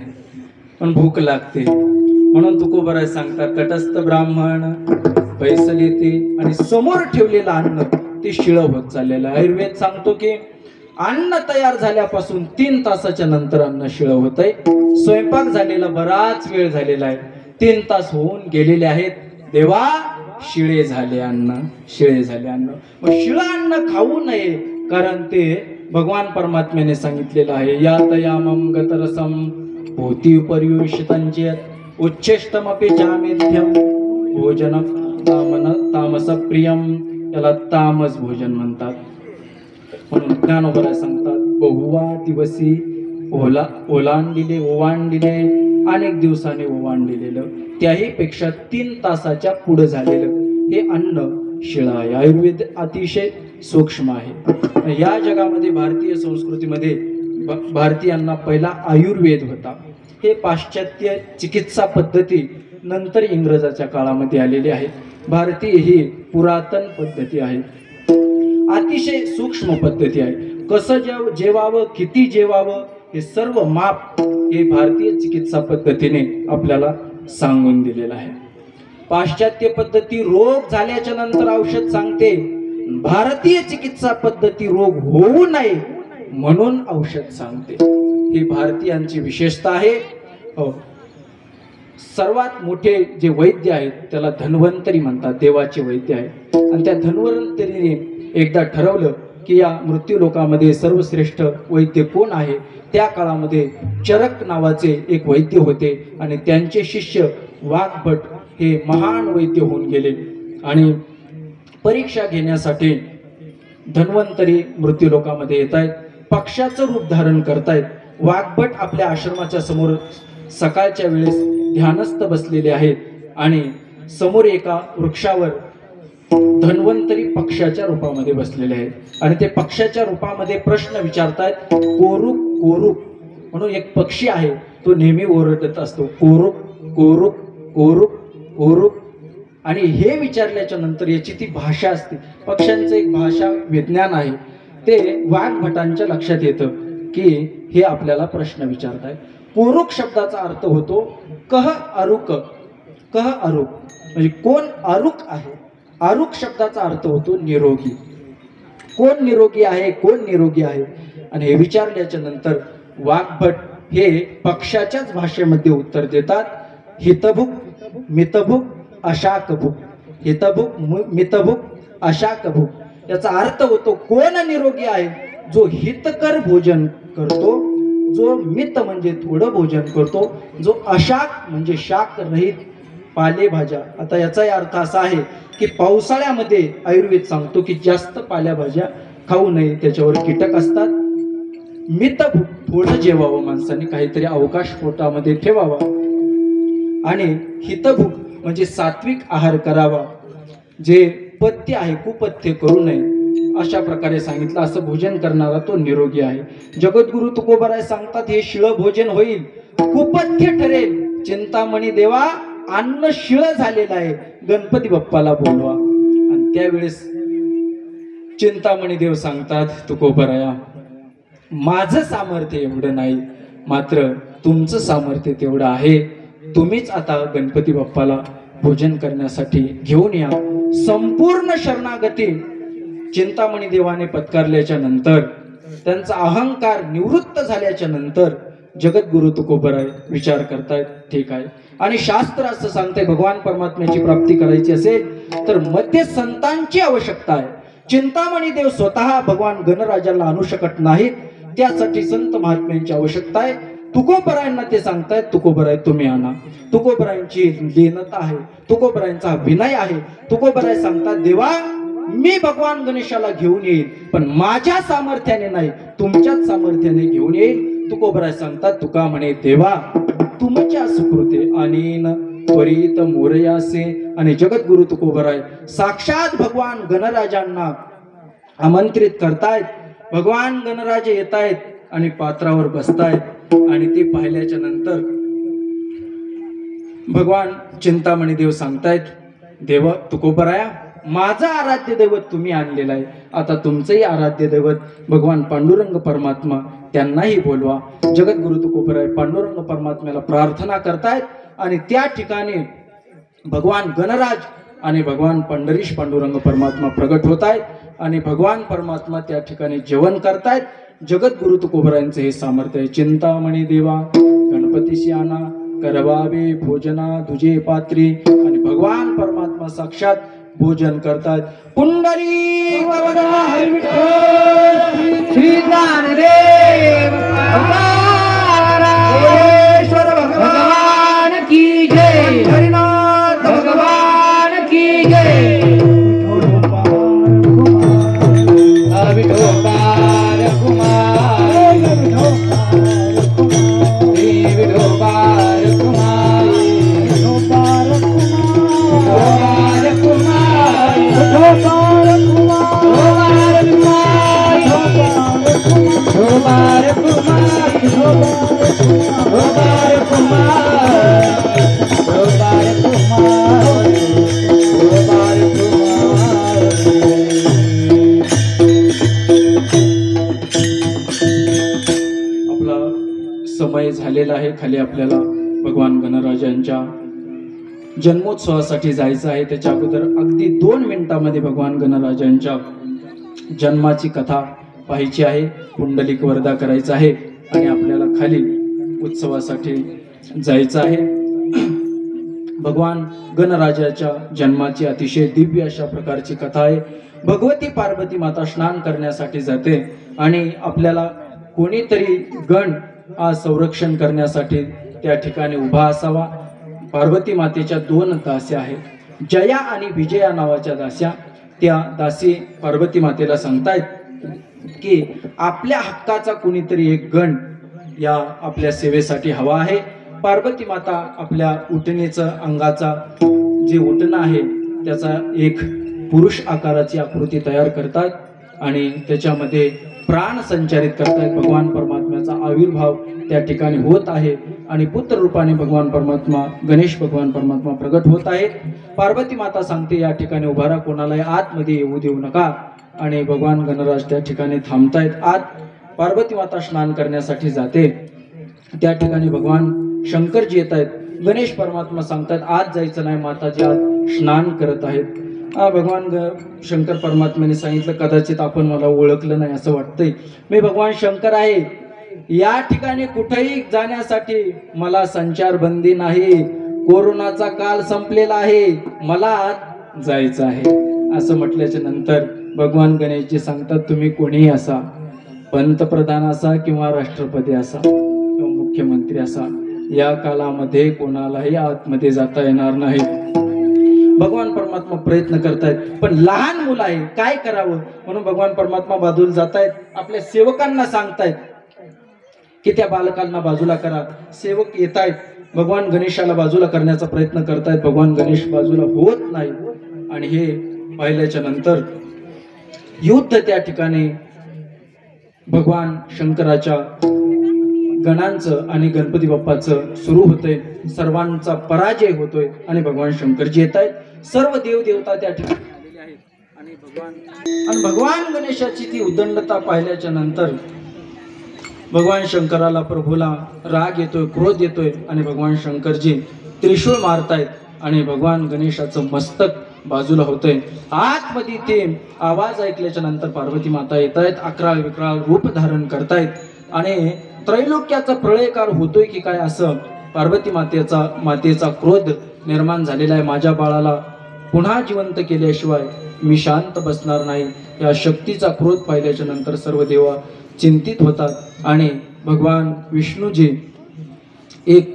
पण भूक लागते. म्हणून तुकोबराय सांगतात तटस्थ ब्राह्मण बैसले ते, आणि समोर ठेवलेलं अन्न ते शिळ होत चाललेलं आहे. आयुर्वेद सांगतो की अन्न तयार झाल्यापासून 3 तासाच्या नंतर अन्न शिळ होत आहे. स्वयंपाक झालेला बराच वेळ झालेला आहे, 3 तास होऊन गेलेले आहेत. देवा शिळे झाले अन्न, शिळे झाले अन्न. मग शिळ अन्न खाऊ नये, कारण ते भगवान परमात्म्याने सांगितलेलं आहे. यात यामम गतरसम भूती पर्युषितंचेत उच्छेष्टमपि चामेध्यम भोजन तामस प्रियम, याला तामस भोजन म्हणतात. म्हणून ज्ञानोबराय सांगतात बहुवा दिवसी ओलांडिले अनेक दिवसाने ओवांडिलेलं, त्याही पेक्षा 3 तासाच्या पुढे झालेलं हे अन्न शिळ आहे. आयुर्वेद अतिशय सूक्ष्म आहे. या जगामध्ये भारतीय संस्कृतीमध्ये भारतीयांना पहिला आयुर्वेद होता. हे पाश्चात्य चिकित्सा पद्धती नंतर इंग्रजाच्या काळामध्ये आलेले आहेत. भारतीय ही पुरातन पद्धती आहे, अतिशय सूक्ष्म पद्धती आहे. कसं जेवावं, किती जेवावं, हे सर्व माप हे भारतीय चिकित्सा पद्धतीने आपल्याला सांगून दिलेलं आहे. पाश्चात्य पद्धती रोग झाल्याच्या नंतर औषध सांगते, भारतीय चिकित्सा पद्धती रोग होऊ नये म्हणून औषध सांगते. ही भारतीयांची विशेषता आहे. सर्वात मोठे जे वैद्य आहेत त्याला धन्वंतरी म्हणतात, देवाचे वैद्य आहेत. आणि त्या धन्वंतरीने एकदा ठरवलं की या मृत्यू लोकामध्ये सर्वश्रेष्ठ वैद्य कोण आहे. त्या काळामध्ये चरक नावाचे एक वैद्य होते आणि त्यांचे शिष्य वाघभट हे महान वैद्य होऊन गेले. आणि परीक्षा घेण्यासाठी धन्वंतरी मृत्यू लोकामध्ये येत आहेत, पक्षाचं रूप धारण करतायत. वाघभट आपल्या आश्रमाच्या समोर सकाळच्या वेळेस ध्यानस्थ बसलेले आहेत आणि समोर एका वृक्षावर धन्वंतरी पक्षाच्या रूपामध्ये बसलेले आहेत आणि ते पक्षाच्या रूपामध्ये प्रश्न विचारतायत. कोरुक कोरुक म्हणून एक पक्षी आहे, तो नेहमी ओरडत असतो, कोरुक कोरुक कोरुक कोरुक. आणि हे विचारल्याच्या नंतर याची ती भाषा असते, पक्ष्यांचं एक भाषा विज्ञान आहे. ते वाघभटांच्या लक्षात येतं की हे आपल्याला प्रश्न विचारतायत. कोरुक शब्दाचा अर्थ होतो कह अरुक. कह अरुक म्हणजे कोण अरुक आहे. अरुक शब्दाचा अर्थ होतो निरोगी. कोण निरोगी आहे, कोण निरोगी आहे. आणि हे विचारल्याच्या नंतर वाघभट हे पक्षाच्याच भाषेमध्ये उत्तर देतात. हितभुक मितभुक अशाकभुक. हितभुक मितभुक अशाकभुक. याचा अर्थ होतो कोण निरोगी आहे? जो हितकर भोजन करतो, जो मित म्हणजे थोडं भोजन करतो, जो अशाक म्हणजे शाक रहित पालेभाज्या. आता याचाही अर्थ असा आहे की पावसाळ्यामध्ये आयुर्वेद सांगतो की जास्त पालेभाज्या खाऊ नये, त्याच्यावर कीटक असतात. मित थोडं जेवावं, माणसाने काहीतरी अवकाश पोटामध्ये ठेवावा. आणि हितभूक म्हणजे सात्विक आहार करावा, जे पथ्य आहे कुपथ्य करू नये अशा प्रकारे सांगितलं. असं भोजन करणारा तो निरोगी आहे. जगद्गुरु तुकोबराय सांगतात हे शिळ भोजन होईल, कुपथ्य ठरेल. चिंतामणी देवा अन्न शिळ झालेलं आहे, गणपती बाप्पाला बोलवा. आणि त्यावेळेस चिंतामणी देव सांगतात तुकोबराया माझं सामर्थ्य एवढं नाही, मात्र तुमचं सामर्थ्य तेवढं आहे. तुम्हीच आता गणपती बाप्पाला भोजन करण्यासाठी घेऊन या. संपूर्ण शरणागती चिंतामणी देवाने पत्कारल्याच्या नंतर, त्यांचा अहंकार निवृत्त झाल्याच्या नंतर जगद्गुरु तुकोबराय विचार करतायत ठीक आहे. आणि शास्त्र असं सांगतंय भगवान परमात्म्याची प्राप्ती करायची असेल तर मध्ये संतांची आवश्यकता आहे. चिंतामणी देव स्वतः भगवान गणराजाला आणू शकत नाहीत, त्यासाठी संत महात्म्यांची आवश्यकता आहे. तुकोबरायांना ते सांगतायत तुकोबराय तुम्ही आणा. तुकोबरायांची लीनता आहे, तुकोबरायांचा विनय आहे. तुकोबराय सांगतात देवा मी भगवान गणेशाला घेऊन येईल, पण माझ्या सामर्थ्याने नाही, तुमच्याच सामर्थ्याने घेऊन येईल. तुकोबराय सांगतात तुका म्हणे देवा तुमच्या सुकृते आणीन त्वरित मोरयासे. आणि जगद्गुरु तुकोबराय साक्षात भगवान गणराजांना आमंत्रित करतायत. भगवान गणराजे येत आहेत आणि पात्रावर बसतायत. आणि ते पाहिल्याच्या नंतर भगवान चिंतामणी देव सांगतायत देव तुकोबराया माझं आराध्य दैवत तुम्ही आणलेलं आहे, आता तुमचंही आराध्य दैवत भगवान पांडुरंग परमात्मा त्यांनाही बोलवा. जगद्गुरु तुकोबराय पांडुरंग परमात्म्याला प्रार्थना करतायत. आणि त्या ठिकाणी भगवान गणराज आणि भगवान पंढरीश पांडुरंग परमात्मा प्रगट होत आहेत. आणि भगवान परमात्मा त्या ठिकाणी जेवण करतायत. जगद्गुरु तुकोबरायांचे हे सामर्थ्य आहे. चिंतामणी देवा गणपतीशी आणा, करवावे भोजना तुझे पात्री. आणि भगवान परमात्मा साक्षात भोजन करतात. पुंडरी श्री ज्ञानदेव भगवान की जय, हरिनाथ भगवान की जय. विठोबार कुमार, विठोबार कुमार, आपला समय झालेला आहे. खाली आपल्याला भगवान गणराजांच्या जन्मोत्सवासाठी जायचं आहे. त्याच्या अगोदर अगदी 2 मिनिटांमध्ये भगवान गणराजांच्या जन्माची कथा पाहायची आहे. पुंडलिक वरदा करायचा आहे आणि आपल्याला खाली उत्सवासाठी जायचं आहे. भगवान गणराजाच्या जन्माची अतिशय दिव्य अशा प्रकारची कथा आहे. भगवती पार्वती माता स्नान करण्यासाठी जाते आणि आपल्याला कोणीतरी गण संरक्षण करण्यासाठी त्या ठिकाणी उभा असावा. पार्वती मातेच्या 2 दास्या आहेत, जया आणि विजया नावाच्या दास्या. त्या दासी पार्वती मातेला सांगतायत की आपल्या हक्काचा कोणीतरी एक गण या आपल्या सेवेसाठी हवा आहे. पार्वती माता आपल्या उटणीचं अंगाचा जे उटणं आहे त्याचा एक पुरुष आकाराची आकृती तयार करतात आणि त्याच्यामध्ये प्राण संचारित करतायत. भगवान परमात्म्याचा आविर्भाव त्या ठिकाणी होत आहे आणि पुत्र रूपाने भगवान परमात्मा गणेश भगवान परमात्मा प्रगट होत आहेत. पार्वती माता सांगते या ठिकाणी उभारा, कोणालाही आतमध्ये येऊ देऊ नका. आणि भगवान गणराज त्या ठिकाणी थांबतायत. आत पार्वती माता स्नान करण्यासाठी जाते. त्या ठिकाणी भगवान शंकरजी येत आहेत. गणेश परमात्मा सांगतात आत जायचं नाही, माताजी आत स्नान करत आहेत. भगवान शंकर परमात्म्याने सांगितलं कदाचित आपण मला ओळखलं नाही असं वाटतंय, मी भगवान शंकर आहे. या ठिकाणी कुठेही जाण्यासाठी मला संचार बंदी नाही, कोरोनाचा काल संपलेला आहे, मला आत जायचं आहे असं म्हटल्याच्या नंतर भगवान गणेशजी सांगतात, तुम्ही कोणीही असा, पंतप्रधान असा किंवा राष्ट्रपती असा किंवा मुख्यमंत्री असा, या कालामध्ये कोणालाही आतमध्ये जाता येणार नाही. भगवान परमात्मा प्रयत्न करतायत, पण लहान मुलं आहे, काय करावं म्हणून भगवान परमात्मा बाजूला जातायत. आपल्या सेवकांना सांगतायत की त्या बालकांना बाजूला करा. सेवक येत आहेत, भगवान गणेशाला बाजूला करण्याचा प्रयत्न करतायत. भगवान गणेश बाजूला होत नाही. आणि हे पाहिल्याच्या नंतर युद्ध त्या ठिकाणी भगवान शंकराच्या गणांचं आणि गणपती बाप्पाचं सुरू होतंय. सर्वांचा पराजय होतोय आणि भगवान शंकरजी येत आहेत. सर्व देव देवता त्या ठिकाणी आलेले आहेत. आणि भगवान गणेशाची ती उदंडता पाहिल्याच्या नंतर भगवान शंकराला, प्रभूला राग येतोय, क्रोध येतोय आणि भगवान शंकरजी त्रिशूळ मारतायत आणि भगवान गणेशाचं मस्तक बाजूला होतंय. आतमध्ये ते आवाज ऐकल्याच्या नंतर पार्वती माता येत आहेत, अकराळ विकराळ रूप धारण करतायत आणि त्रैलोक्याचा प्रळयकार होतोय की काय असं पार्वती मातेचा क्रोध निर्माण झालेला आहे. माझ्या बाळाला पुन्हा जिवंत केल्याशिवाय मी शांत बसणार नाही. या शक्तीचा क्रोध पाहिल्याच्या नंतर सर्व देवा चिंतित होतात आणि भगवान विष्णूजी एक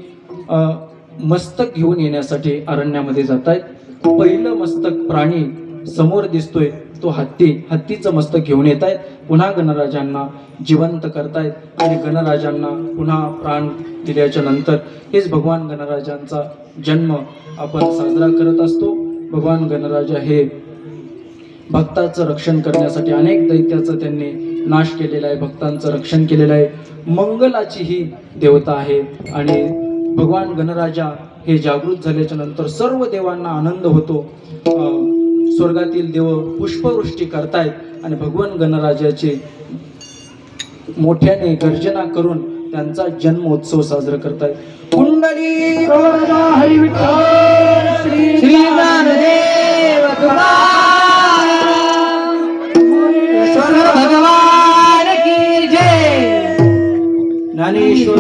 मस्तक घेऊन येण्यासाठी अरण्यामध्ये जात आहेत. पहिलं मस्तक प्राणी समोर दिसतोय तो हत्तीचं मस्तक घेऊन येत आहेत. पुन्हा गणराजांना जिवंत करतायत आणि गणराजांना पुन्हा प्राण दिल्याच्या नंतर हेच भगवान गणराजांचा जन्म आपण साजरा करत असतो. भगवान गणराजा हे भक्ताचं रक्षण करण्यासाठी अनेक दैत्याचं त्यांनी नाश केलेला आहे, भक्तांचं रक्षण केलेलं आहे. मंगलाची ही देवता आहे आणि भगवान गणराजा हे जागृत झाल्याच्या नंतर सर्व देवांना आनंद होतो. स्वर्गातील देव पुष्पवृष्टी करतायत आणि भगवान गणराजाचे मोठ्याने गर्जना करून त्यांचा जन्मोत्सव साजरा करतायत. कुंडली हरी विठ्ठल श्री ज्ञानदेव भगवान की जय. ज्ञानेश्वर